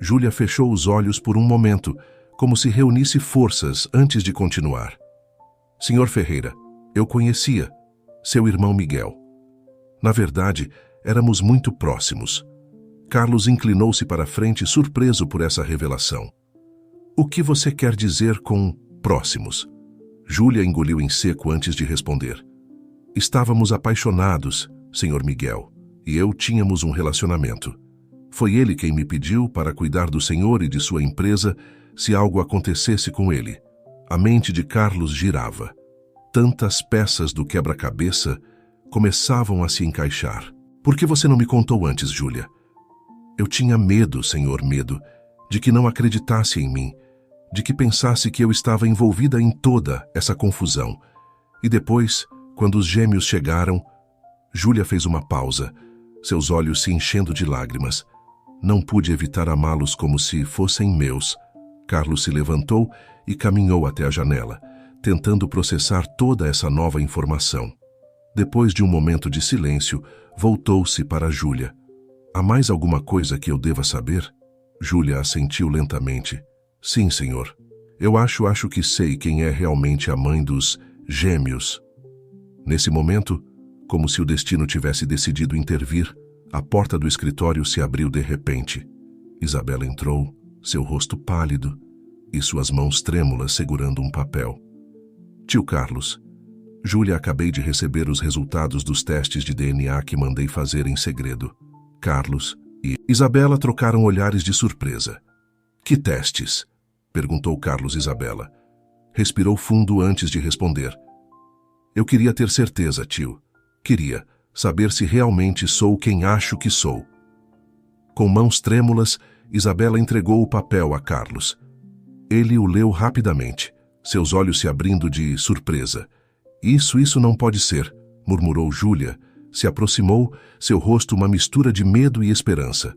Júlia fechou os olhos por um momento, como se reunisse forças antes de continuar. "Senhor Ferreira, eu conhecia seu irmão Miguel. Na verdade, éramos muito próximos." Carlos inclinou-se para a frente, surpreso por essa revelação. O que você quer dizer com próximos? Júlia engoliu em seco antes de responder. Estávamos apaixonados, Sr. Miguel, e eu tínhamos um relacionamento. Foi ele quem me pediu para cuidar do senhor e de sua empresa se algo acontecesse com ele. A mente de Carlos girava. Tantas peças do quebra-cabeça começavam a se encaixar. Por que você não me contou antes, Júlia? Eu tinha medo, senhor, medo, de que não acreditasse em mim, de que pensasse que eu estava envolvida em toda essa confusão. E depois, quando os gêmeos chegaram, Júlia fez uma pausa, seus olhos se enchendo de lágrimas. Não pude evitar amá-los como se fossem meus. Carlos se levantou e caminhou até a janela, tentando processar toda essa nova informação. Depois de um momento de silêncio, voltou-se para Júlia. Há mais alguma coisa que eu deva saber? Júlia assentiu lentamente. Sim, senhor. Eu acho que sei quem é realmente a mãe dos gêmeos. Nesse momento, como se o destino tivesse decidido intervir, a porta do escritório se abriu de repente. Isabela entrou, seu rosto pálido e suas mãos trêmulas segurando um papel. Tio Carlos, Júlia, acabei de receber os resultados dos testes de DNA que mandei fazer em segredo. Carlos e Isabela trocaram olhares de surpresa. Que testes? Perguntou Carlos. Isabela respirou fundo antes de responder. Eu queria ter certeza, tio. Queria saber se realmente sou quem acho que sou. Com mãos trêmulas, Isabela entregou o papel a Carlos. Ele o leu rapidamente, seus olhos se abrindo de surpresa. Isso não pode ser, murmurou Júlia. Se aproximou, seu rosto uma mistura de medo e esperança.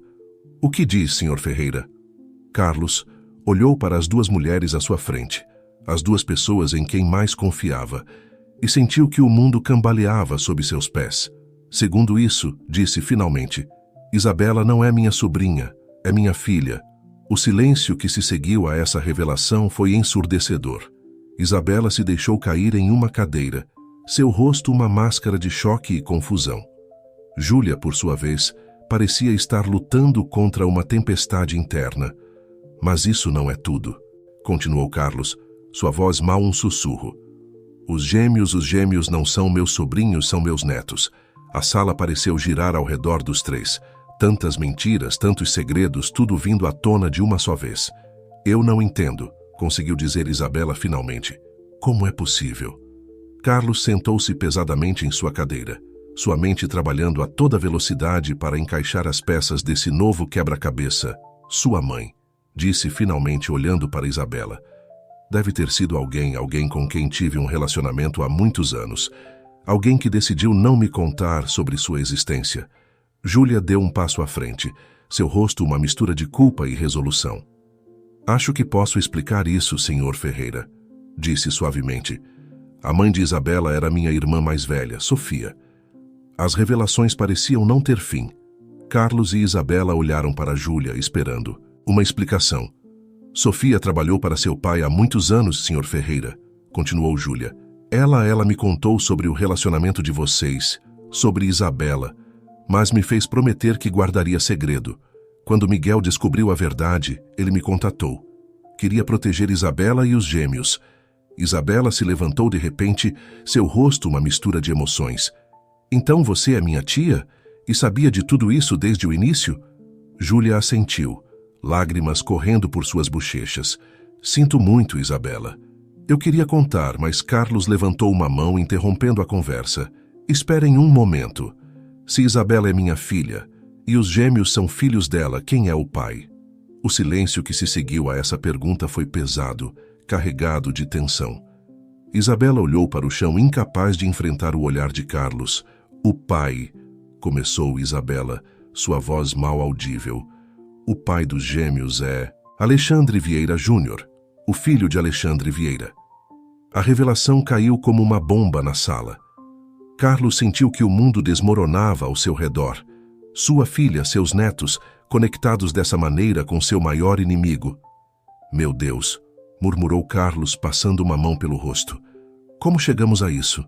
O que diz, Sr. Ferreira? Carlos olhou para as duas mulheres à sua frente, as duas pessoas em quem mais confiava, e sentiu que o mundo cambaleava sob seus pés. Segundo isso, disse finalmente, Isabela não é minha sobrinha, é minha filha. O silêncio que se seguiu a essa revelação foi ensurdecedor. Isabela se deixou cair em uma cadeira, seu rosto uma máscara de choque e confusão. Júlia, por sua vez, parecia estar lutando contra uma tempestade interna. Mas isso não é tudo, continuou Carlos, sua voz mal um sussurro. Os gêmeos não são meus sobrinhos, são meus netos. A sala pareceu girar ao redor dos três. Tantas mentiras, tantos segredos, tudo vindo à tona de uma só vez. Eu não entendo, conseguiu dizer Isabela finalmente. Como é possível? Carlos sentou-se pesadamente em sua cadeira, sua mente trabalhando a toda velocidade para encaixar as peças desse novo quebra-cabeça. Sua mãe, disse finalmente olhando para Isabela. Deve ter sido alguém com quem tive um relacionamento há muitos anos. Alguém que decidiu não me contar sobre sua existência. Júlia deu um passo à frente, seu rosto uma mistura de culpa e resolução. Acho que posso explicar isso, Sr. Ferreira, disse suavemente. A mãe de Isabela era minha irmã mais velha, Sofia. As revelações pareciam não ter fim. Carlos e Isabela olharam para Júlia, esperando uma explicação. Sofia trabalhou para seu pai há muitos anos, Sr. Ferreira, continuou Júlia. Ela me contou sobre o relacionamento de vocês, sobre Isabela, mas me fez prometer que guardaria segredo. Quando Miguel descobriu a verdade, ele me contatou. Queria proteger Isabela e os gêmeos. Isabela se levantou de repente, seu rosto uma mistura de emoções. Então você é minha tia? E sabia de tudo isso desde o início? Júlia assentiu, lágrimas correndo por suas bochechas. Sinto muito, Isabela. Eu queria contar, mas Carlos levantou uma mão interrompendo a conversa. Esperem um momento. Se Isabela é minha filha, e os gêmeos são filhos dela, quem é o pai? O silêncio que se seguiu a essa pergunta foi pesado, carregado de tensão. Isabela olhou para o chão, incapaz de enfrentar o olhar de Carlos. O pai, começou Isabela, sua voz mal audível. O pai dos gêmeos é Alexandre Vieira Júnior, o filho de Alexandre Vieira. A revelação caiu como uma bomba na sala. Carlos sentiu que o mundo desmoronava ao seu redor. Sua filha, seus netos, conectados dessa maneira com seu maior inimigo. Meu Deus, murmurou Carlos, passando uma mão pelo rosto. Como chegamos a isso?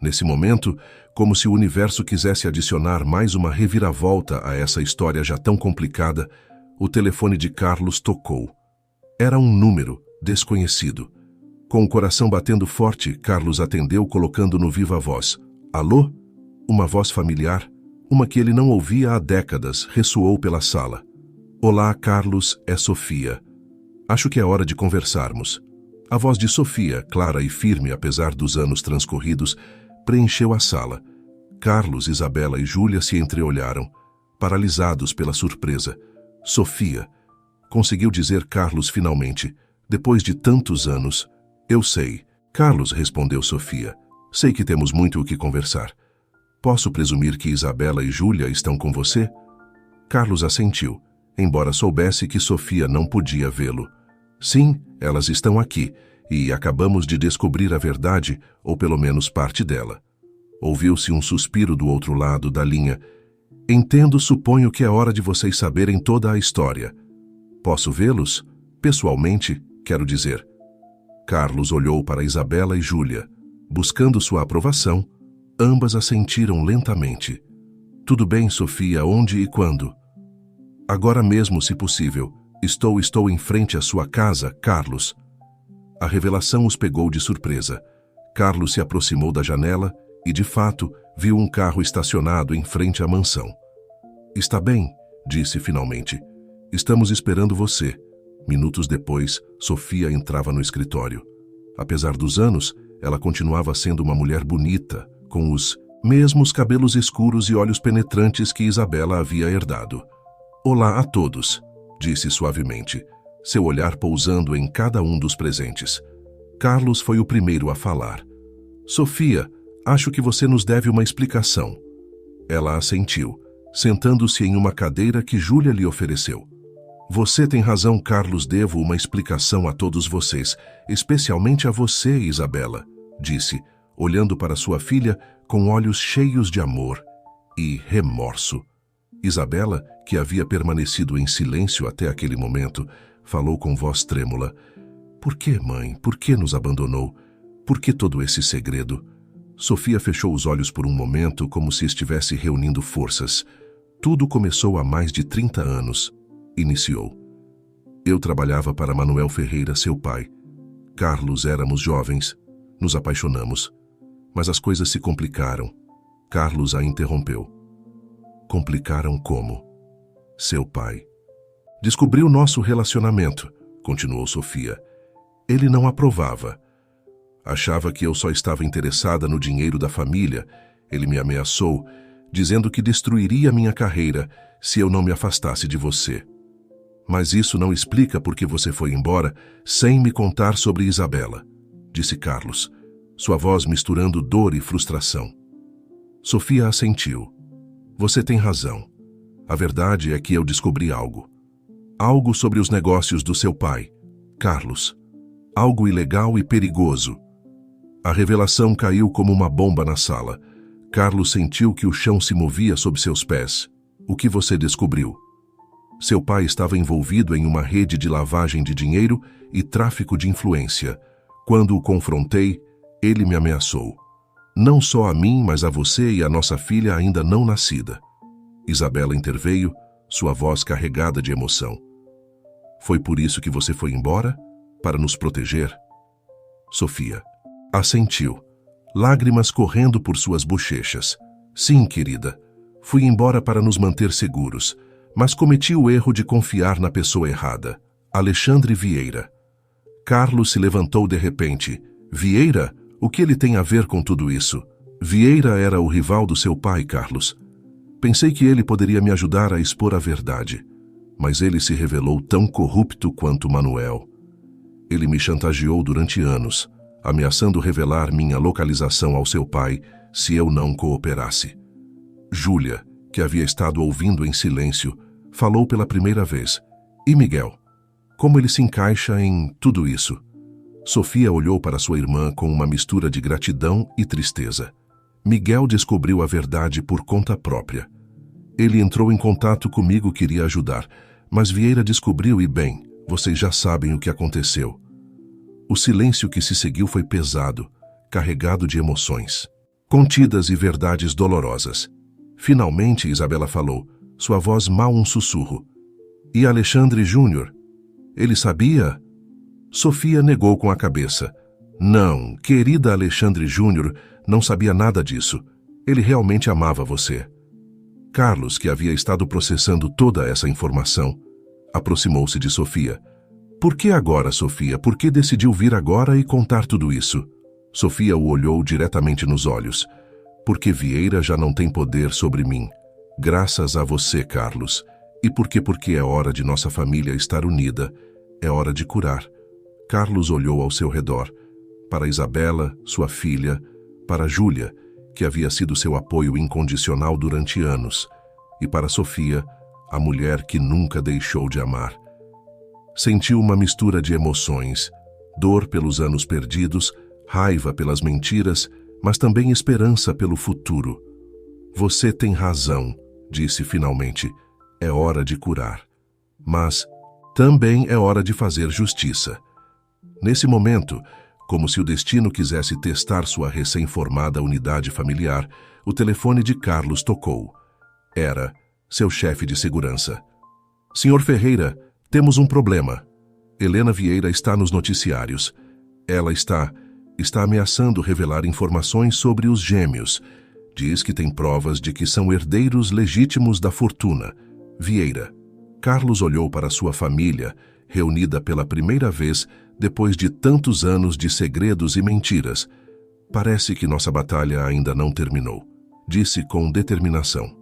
Nesse momento, como se o universo quisesse adicionar mais uma reviravolta a essa história já tão complicada, o telefone de Carlos tocou. Era um número desconhecido. Com o coração batendo forte, Carlos atendeu colocando no viva voz. Alô? Uma voz familiar, uma que ele não ouvia há décadas, ressoou pela sala. Olá, Carlos, é Sofia. Acho que é hora de conversarmos. A voz de Sofia, clara e firme apesar dos anos transcorridos, preencheu a sala. Carlos, Isabela e Júlia se entreolharam, paralisados pela surpresa. Sofia, conseguiu dizer Carlos finalmente, depois de tantos anos. Eu sei. Carlos, respondeu Sofia. Sei que temos muito o que conversar. Posso presumir que Isabela e Júlia estão com você? Carlos assentiu, embora soubesse que Sofia não podia vê-lo. Sim, elas estão aqui, e acabamos de descobrir a verdade, ou pelo menos parte dela. Ouviu-se um suspiro do outro lado da linha. Entendo, suponho que é hora de vocês saberem toda a história. Posso vê-los? Pessoalmente, quero dizer. Carlos olhou para Isabela e Júlia. Buscando sua aprovação, ambas assentiram lentamente. Tudo bem, Sofia, onde e quando? Agora mesmo, se possível. Estou em frente à sua casa, Carlos. A revelação os pegou de surpresa. Carlos se aproximou da janela e, de fato, viu um carro estacionado em frente à mansão. Está bem, disse finalmente. Estamos esperando você. Minutos depois, Sofia entrava no escritório. Apesar dos anos, ela continuava sendo uma mulher bonita, com os mesmos cabelos escuros e olhos penetrantes que Isabela havia herdado. Olá a todos, disse suavemente, seu olhar pousando em cada um dos presentes. Carlos foi o primeiro a falar. Sofia, acho que você nos deve uma explicação. Ela assentiu, sentando-se em uma cadeira que Júlia lhe ofereceu. Você tem razão, Carlos, devo uma explicação a todos vocês, especialmente a você, Isabela, disse, olhando para sua filha com olhos cheios de amor e remorso. Isabela, que havia permanecido em silêncio até aquele momento, falou com voz trêmula. Por que, mãe? Por que nos abandonou? Por que todo esse segredo? Sofia fechou os olhos por um momento, como se estivesse reunindo forças. Tudo começou há mais de 30 anos. Iniciou. Eu trabalhava para Manuel Ferreira, seu pai. Carlos, éramos jovens. Nos apaixonamos. Mas as coisas se complicaram. Carlos a interrompeu. Complicaram como? Seu pai. Descobriu nosso relacionamento, continuou Sofia. Ele não aprovava. Achava que eu só estava interessada no dinheiro da família. Ele me ameaçou, dizendo que destruiria minha carreira se eu não me afastasse de você. Mas isso não explica por que você foi embora sem me contar sobre Isabela, disse Carlos, sua voz misturando dor e frustração. Sofia assentiu. Você tem razão. A verdade é que eu descobri algo. Algo sobre os negócios do seu pai, Carlos. Algo ilegal e perigoso. A revelação caiu como uma bomba na sala. Carlos sentiu que o chão se movia sob seus pés. O que você descobriu? Seu pai estava envolvido em uma rede de lavagem de dinheiro e tráfico de influência. Quando o confrontei, ele me ameaçou. Não só a mim, mas a você e a nossa filha ainda não nascida. Isabela interveio, sua voz carregada de emoção. Foi por isso que você foi embora? Para nos proteger? Sofia assentiu, lágrimas correndo por suas bochechas. Sim, querida. Fui embora para nos manter seguros, mas cometi o erro de confiar na pessoa errada. Alexandre Vieira. Carlos se levantou de repente. Vieira? O que ele tem a ver com tudo isso? Vieira era o rival do seu pai, Carlos. Pensei que ele poderia me ajudar a expor a verdade, mas ele se revelou tão corrupto quanto Manuel. Ele me chantageou durante anos, ameaçando revelar minha localização ao seu pai se eu não cooperasse. Júlia, que havia estado ouvindo em silêncio, falou pela primeira vez. E Miguel? Como ele se encaixa em tudo isso? Sofia olhou para sua irmã com uma mistura de gratidão e tristeza. Miguel descobriu a verdade por conta própria. Ele entrou em contato comigo, queria ajudar, mas Vieira descobriu e, bem, vocês já sabem o que aconteceu. O silêncio que se seguiu foi pesado, carregado de emoções, contidas e verdades dolorosas. Finalmente, Isabela falou, sua voz mal um sussurro. E Alexandre Júnior? Ele sabia? Sofia negou com a cabeça. Não, querida Alexandre Júnior, não sabia nada disso. Ele realmente amava você. Carlos, que havia estado processando toda essa informação, aproximou-se de Sofia. Por que agora, Sofia? Por que decidiu vir agora e contar tudo isso? Sofia o olhou diretamente nos olhos. Porque Vieira já não tem poder sobre mim. Graças a você, Carlos. E porque é hora de nossa família estar unida. É hora de curar. Carlos olhou ao seu redor. Para Isabela, sua filha, para Júlia, que havia sido seu apoio incondicional durante anos, e para Sofia, a mulher que nunca deixou de amar. Sentiu uma mistura de emoções, dor pelos anos perdidos, raiva pelas mentiras, mas também esperança pelo futuro. Você tem razão, disse finalmente. É hora de curar. Mas também é hora de fazer justiça. Nesse momento, como se o destino quisesse testar sua recém-formada unidade familiar, o telefone de Carlos tocou. Era seu chefe de segurança. Senhor Ferreira, temos um problema. Helena Vieira está nos noticiários. Ela está ameaçando revelar informações sobre os gêmeos. Diz que tem provas de que são herdeiros legítimos da fortuna. Vieira. Carlos olhou para sua família, reunida pela primeira vez depois de tantos anos de segredos e mentiras. Parece que nossa batalha ainda não terminou, disse com determinação.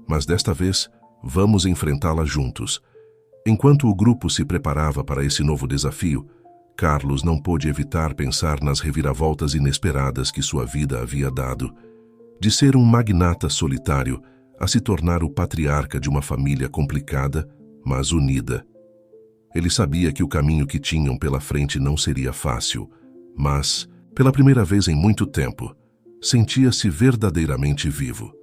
Mas desta vez, vamos enfrentá-la juntos. Enquanto o grupo se preparava para esse novo desafio, Carlos não pôde evitar pensar nas reviravoltas inesperadas que sua vida havia dado. De ser um magnata solitário, a se tornar o patriarca de uma família complicada, mas unida. Ele sabia que o caminho que tinham pela frente não seria fácil, mas, pela primeira vez em muito tempo, sentia-se verdadeiramente vivo.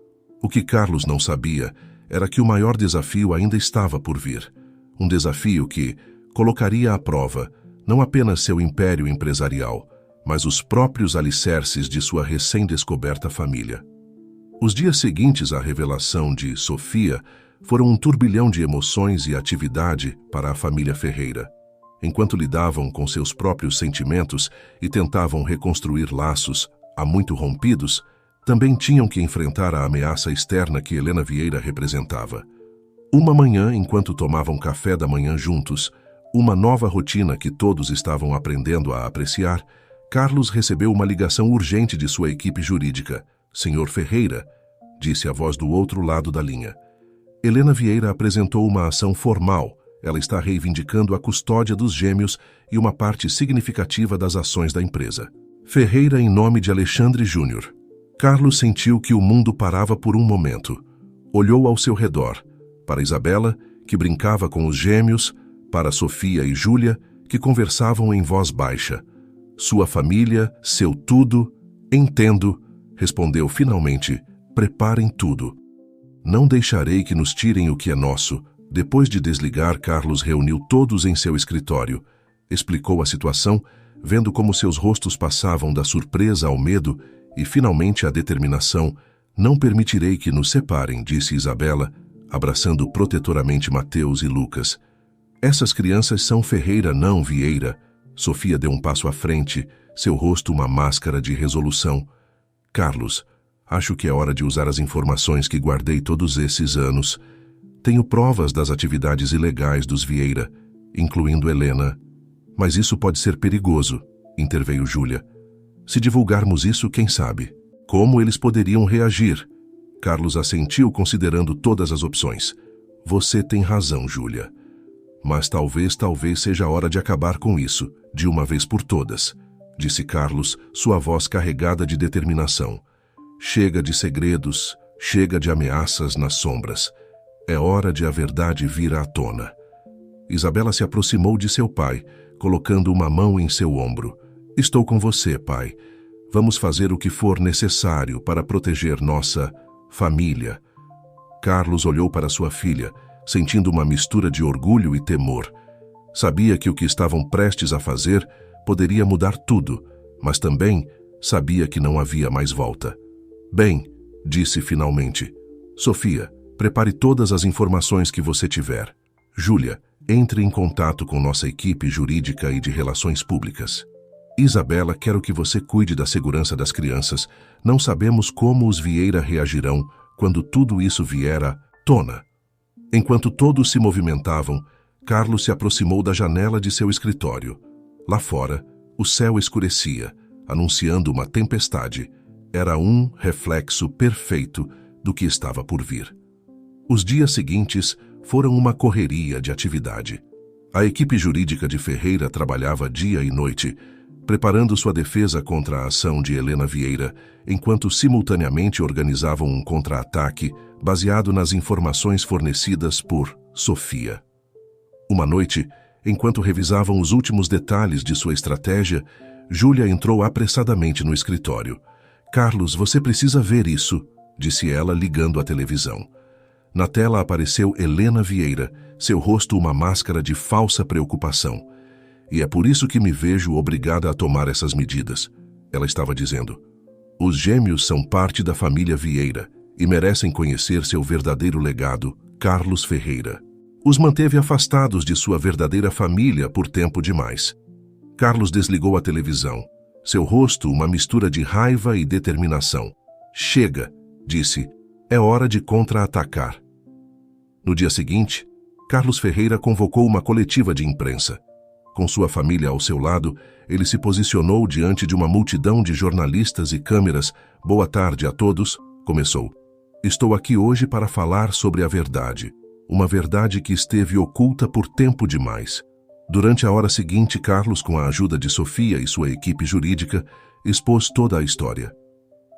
O que Carlos não sabia era que o maior desafio ainda estava por vir. Um desafio que colocaria à prova não apenas seu império empresarial, mas os próprios alicerces de sua recém-descoberta família. Os dias seguintes à revelação de Sofia foram um turbilhão de emoções e atividade para a família Ferreira. Enquanto lidavam com seus próprios sentimentos e tentavam reconstruir laços há muito rompidos, também tinham que enfrentar a ameaça externa que Helena Vieira representava. Uma manhã, enquanto tomavam café da manhã juntos, uma nova rotina que todos estavam aprendendo a apreciar, Carlos recebeu uma ligação urgente de sua equipe jurídica. Senhor Ferreira, disse a voz do outro lado da linha. Helena Vieira apresentou uma ação formal. Ela está reivindicando a custódia dos gêmeos e uma parte significativa das ações da empresa. Ferreira em nome de Alexandre Júnior. Carlos sentiu que o mundo parava por um momento. Olhou ao seu redor, para Isabela, que brincava com os gêmeos, para Sofia e Júlia, que conversavam em voz baixa. Sua família, seu tudo, entendo, respondeu finalmente, preparem tudo. Não deixarei que nos tirem o que é nosso. Depois de desligar, Carlos reuniu todos em seu escritório. Explicou a situação, vendo como seus rostos passavam da surpresa ao medo e finalmente à determinação. Não permitirei que nos separem, disse Isabela, abraçando protetoramente Mateus e Lucas. Essas crianças são Ferreira, não Vieira. Sofia deu um passo à frente, seu rosto uma máscara de resolução. Carlos, acho que é hora de usar as informações que guardei todos esses anos. Tenho provas das atividades ilegais dos Vieira, incluindo Helena. Mas isso pode ser perigoso, interveio Júlia. Se divulgarmos isso, quem sabe? Como eles poderiam reagir? Carlos assentiu considerando todas as opções. Você tem razão, Júlia. Mas talvez seja a hora de acabar com isso, de uma vez por todas, disse Carlos, sua voz carregada de determinação. Chega de segredos, chega de ameaças nas sombras. É hora de a verdade vir à tona. Isabela se aproximou de seu pai, colocando uma mão em seu ombro. Estou com você, pai. Vamos fazer o que for necessário para proteger nossa família. Carlos olhou para sua filha, sentindo uma mistura de orgulho e temor. Sabia que o que estavam prestes a fazer poderia mudar tudo, mas também sabia que não havia mais volta. Bem, disse finalmente. Sofia, prepare todas as informações que você tiver. Júlia, Entre em contato com nossa equipe jurídica e de relações públicas. Isabela, quero que você cuide da segurança das crianças. Não sabemos como os Vieira reagirão quando tudo isso vier à tona. Enquanto todos se movimentavam, Carlos se aproximou da janela de seu escritório. Lá fora, o céu escurecia, anunciando uma tempestade. Era um reflexo perfeito do que estava por vir. Os dias seguintes foram uma correria de atividade. A equipe jurídica de Ferreira trabalhava dia e noite, preparando sua defesa contra a ação de Helena Vieira, enquanto simultaneamente organizavam um contra-ataque baseado nas informações fornecidas por Sofia. Uma noite, enquanto revisavam os últimos detalhes de sua estratégia, Júlia entrou apressadamente no escritório. "Carlos, você precisa ver isso", disse ela, ligando a televisão. Na tela apareceu Helena Vieira, seu rosto uma máscara de falsa preocupação. "E é por isso que me vejo obrigada a tomar essas medidas", ela estava dizendo. "Os gêmeos são parte da família Vieira e merecem conhecer seu verdadeiro legado, Carlos Ferreira. Os manteve afastados de sua verdadeira família por tempo demais." Carlos desligou a televisão. Seu rosto uma mistura de raiva e determinação. "Chega", disse. "É hora de contra-atacar." No dia seguinte, Carlos Ferreira convocou uma coletiva de imprensa. Com sua família ao seu lado, ele se posicionou diante de uma multidão de jornalistas e câmeras. "Boa tarde a todos", começou. "Estou aqui hoje para falar sobre a verdade. Uma verdade que esteve oculta por tempo demais." Durante a hora seguinte, Carlos, com a ajuda de Sofia e sua equipe jurídica, expôs toda a história.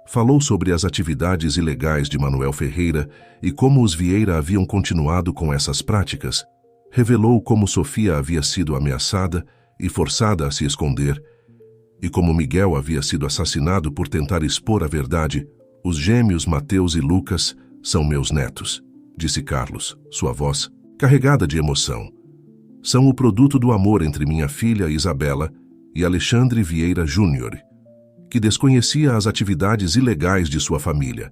Falou sobre as atividades ilegais de Manuel Ferreira e como os Vieira haviam continuado com essas práticas. Revelou como Sofia havia sido ameaçada e forçada a se esconder, e como Miguel havia sido assassinado por tentar expor a verdade. "Os gêmeos Mateus e Lucas são meus netos", disse Carlos, sua voz carregada de emoção. "São o produto do amor entre minha filha Isabela e Alexandre Vieira Júnior, que desconhecia as atividades ilegais de sua família.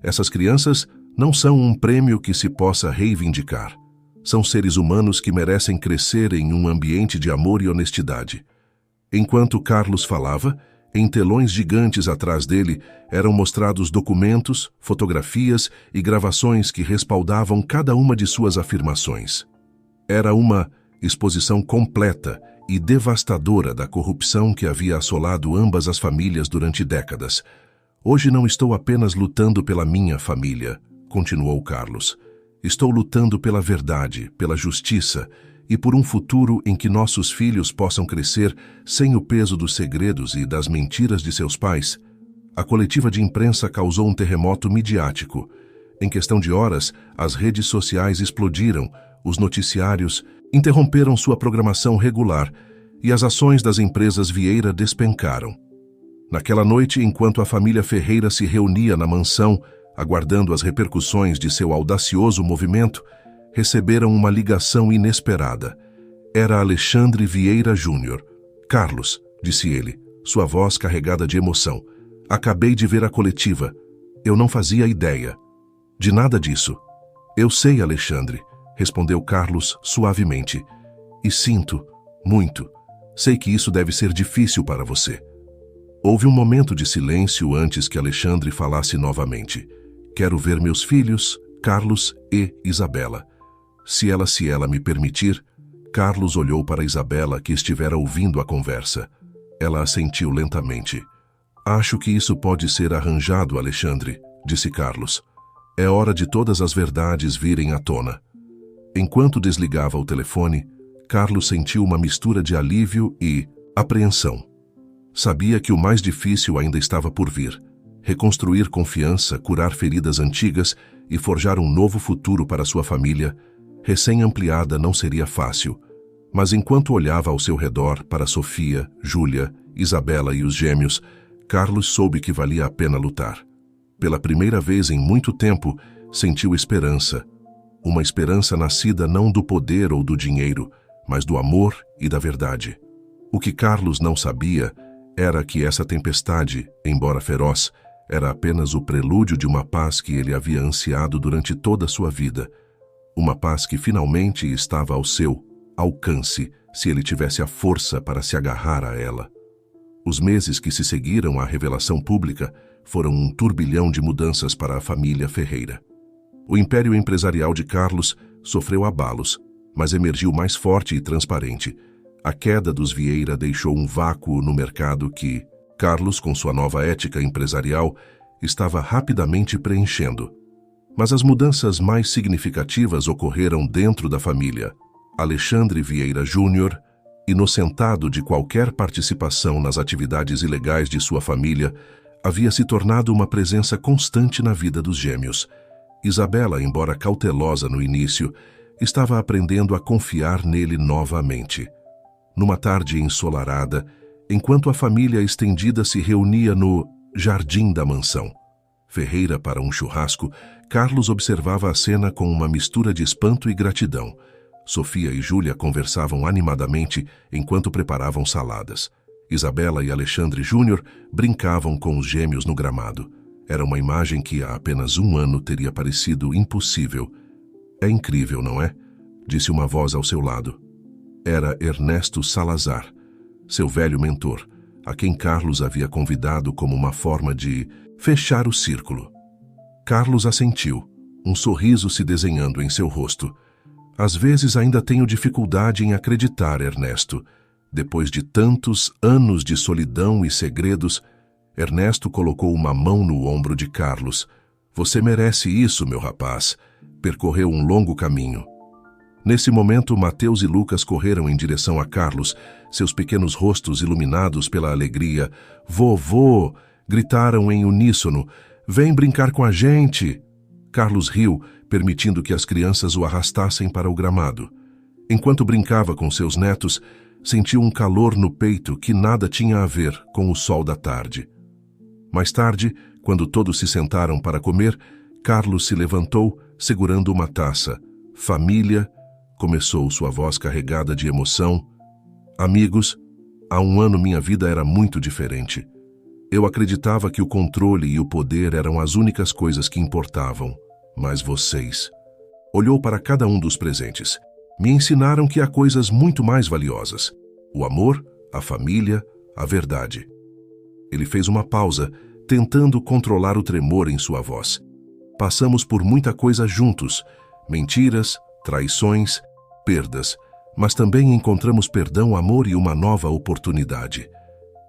Essas crianças não são um prêmio que se possa reivindicar. São seres humanos que merecem crescer em um ambiente de amor e honestidade." Enquanto Carlos falava, em telões gigantes atrás dele eram mostrados documentos, fotografias e gravações que respaldavam cada uma de suas afirmações. Era uma exposição completa e devastadora da corrupção que havia assolado ambas as famílias durante décadas. "Hoje não estou apenas lutando pela minha família", continuou Carlos. "Estou lutando pela verdade, pela justiça e por um futuro em que nossos filhos possam crescer sem o peso dos segredos e das mentiras de seus pais." A coletiva de imprensa causou um terremoto midiático. Em questão de horas, as redes sociais explodiram, os noticiários interromperam sua programação regular e as ações das empresas Vieira despencaram. Naquela noite, enquanto a família Ferreira se reunia na mansão, aguardando as repercussões de seu audacioso movimento, receberam uma ligação inesperada. Era Alexandre Vieira Júnior. "Carlos", disse ele, sua voz carregada de emoção, "acabei de ver a coletiva. Eu não fazia ideia de nada disso." "Eu sei, Alexandre", respondeu Carlos suavemente. "E sinto muito. Sei que isso deve ser difícil para você." Houve um momento de silêncio antes que Alexandre falasse novamente. "Quero ver meus filhos, Carlos e Isabela. Se ela me permitir." Carlos olhou para Isabela, que estivera ouvindo a conversa. Ela assentiu lentamente. "Acho que isso pode ser arranjado, Alexandre", disse Carlos. "É hora de todas as verdades virem à tona." Enquanto desligava o telefone, Carlos sentiu uma mistura de alívio e apreensão. Sabia que o mais difícil ainda estava por vir. Reconstruir confiança, curar feridas antigas e forjar um novo futuro para sua família, recém-ampliada, não seria fácil. Mas enquanto olhava ao seu redor para Sofia, Júlia, Isabela e os gêmeos, Carlos soube que valia a pena lutar. Pela primeira vez em muito tempo, sentiu esperança. Uma esperança nascida não do poder ou do dinheiro, mas do amor e da verdade. O que Carlos não sabia era que essa tempestade, embora feroz, era apenas o prelúdio de uma paz que ele havia ansiado durante toda a sua vida. Uma paz que finalmente estava ao seu alcance se ele tivesse a força para se agarrar a ela. Os meses que se seguiram à revelação pública foram um turbilhão de mudanças para a família Ferreira. O império empresarial de Carlos sofreu abalos, mas emergiu mais forte e transparente. A queda dos Vieira deixou um vácuo no mercado que Carlos, com sua nova ética empresarial, estava rapidamente preenchendo. Mas as mudanças mais significativas ocorreram dentro da família. Alexandre Vieira Júnior, inocentado de qualquer participação nas atividades ilegais de sua família, havia se tornado uma presença constante na vida dos gêmeos. Isabela, embora cautelosa no início, estava aprendendo a confiar nele novamente. Numa tarde ensolarada, enquanto a família estendida se reunia no jardim da mansão Ferreira para um churrasco, Carlos observava a cena com uma mistura de espanto e gratidão. Sofia e Júlia conversavam animadamente enquanto preparavam saladas. Isabela e Alexandre Júnior brincavam com os gêmeos no gramado. Era uma imagem que há apenas um ano teria parecido impossível. É incrível, não é? Disse uma voz ao seu lado. Era Ernesto Salazar, seu velho mentor, a quem Carlos havia convidado como uma forma de fechar o círculo. Carlos assentiu, um sorriso se desenhando em seu rosto. Às vezes ainda tenho dificuldade em acreditar, Ernesto. Depois de tantos anos de solidão e segredos, Ernesto colocou uma mão no ombro de Carlos. Você merece isso, meu rapaz. Percorreu um longo caminho. Nesse momento, Mateus e Lucas correram em direção a Carlos, seus pequenos rostos iluminados pela alegria. Vovô! Gritaram em uníssono. Vem brincar com a gente! Carlos riu, permitindo que as crianças o arrastassem para o gramado. Enquanto brincava com seus netos, sentiu um calor no peito que nada tinha a ver com o sol da tarde. Mais tarde, quando todos se sentaram para comer, Carlos se levantou, segurando uma taça. Família, começou sua voz carregada de emoção. Amigos, há um ano minha vida era muito diferente. Eu acreditava que o controle e o poder eram as únicas coisas que importavam. Mas vocês... Olhou para cada um dos presentes. Me ensinaram que há coisas muito mais valiosas. O amor, a família, a verdade. Ele fez uma pausa, tentando controlar o tremor em sua voz. Passamos por muita coisa juntos. Mentiras, traições, perdas. Mas também encontramos perdão, amor e uma nova oportunidade.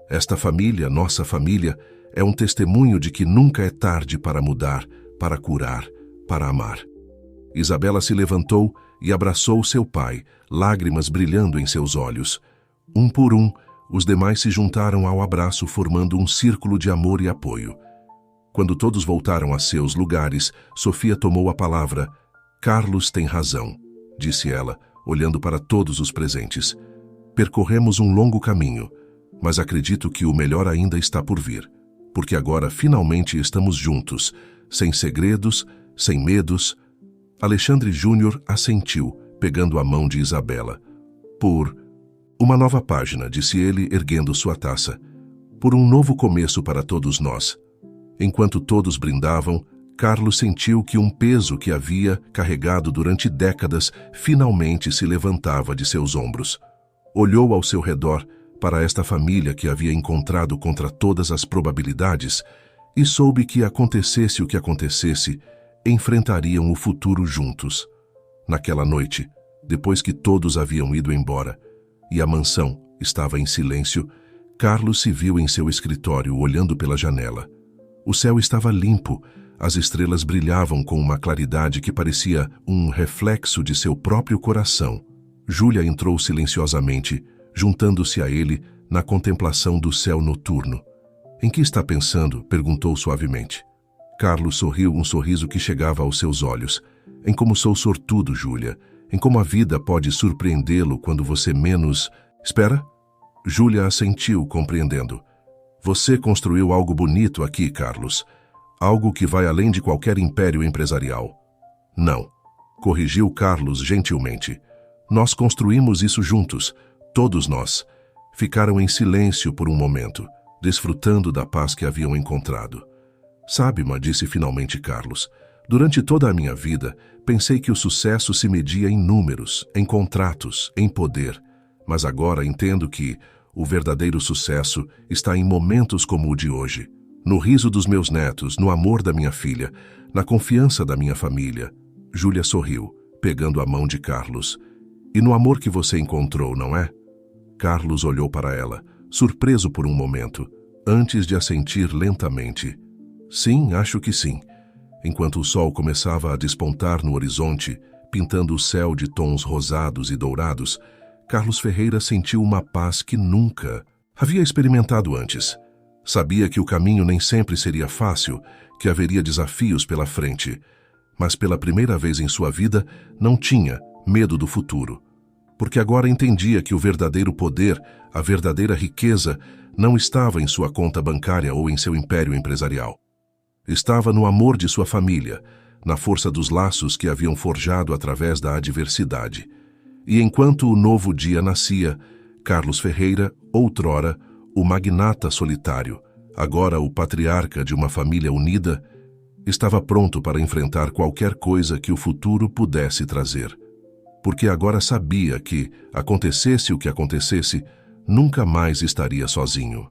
Esta família, nossa família, é um testemunho de que nunca é tarde para mudar, para curar, para amar. Isabela se levantou e abraçou seu pai, lágrimas brilhando em seus olhos. Um por um, os demais se juntaram ao abraço, formando um círculo de amor e apoio. Quando todos voltaram a seus lugares, Sofia tomou a palavra. Carlos tem razão, disse ela, olhando para todos os presentes. Percorremos um longo caminho, mas acredito que o melhor ainda está por vir, porque agora finalmente estamos juntos, sem segredos, sem medos. Alexandre Júnior assentiu, pegando a mão de Isabela. Por uma nova página, disse ele, erguendo sua taça. Por um novo começo para todos nós. Enquanto todos brindavam, Carlos sentiu que um peso que havia carregado durante décadas finalmente se levantava de seus ombros. Olhou ao seu redor para esta família que havia encontrado contra todas as probabilidades e soube que acontecesse o que acontecesse, enfrentariam o futuro juntos. Naquela noite, depois que todos haviam ido embora e a mansão estava em silêncio, Carlos se viu em seu escritório olhando pela janela. O céu estava limpo, as estrelas brilhavam com uma claridade que parecia um reflexo de seu próprio coração. Júlia entrou silenciosamente, juntando-se a ele na contemplação do céu noturno. Em que está pensando? Perguntou suavemente. Carlos sorriu, um sorriso que chegava aos seus olhos. Em como sou sortudo, Júlia. Em como a vida pode surpreendê-lo quando você menos... Espera? Júlia assentiu, compreendendo. Você construiu algo bonito aqui, Carlos. Algo que vai além de qualquer império empresarial. Não, corrigiu Carlos gentilmente. Nós construímos isso juntos, todos nós. Ficaram em silêncio por um momento, desfrutando da paz que haviam encontrado. Sabe, disse finalmente Carlos, durante toda a minha vida, Pensei que o sucesso se media em números, em contratos, em poder, mas agora entendo que o verdadeiro sucesso está em momentos como o de hoje. No riso dos meus netos, no amor da minha filha, na confiança da minha família. Júlia sorriu, pegando a mão de Carlos. E no amor que você encontrou, não é? Carlos olhou para ela, surpreso por um momento, antes de assentir lentamente. Sim, acho que sim. Enquanto o sol começava a despontar no horizonte, pintando o céu de tons rosados e dourados, Carlos Ferreira sentiu uma paz que nunca havia experimentado antes. Sabia que o caminho nem sempre seria fácil, que haveria desafios pela frente, mas pela primeira vez em sua vida não tinha medo do futuro, porque agora entendia que o verdadeiro poder, a verdadeira riqueza, não estava em sua conta bancária ou em seu império empresarial. Estava no amor de sua família, na força dos laços que haviam forjado através da adversidade. E enquanto o novo dia nascia, Carlos Ferreira, outrora, o magnata solitário, agora o patriarca de uma família unida, estava pronto para enfrentar qualquer coisa que o futuro pudesse trazer. Porque agora sabia que, acontecesse o que acontecesse, nunca mais estaria sozinho.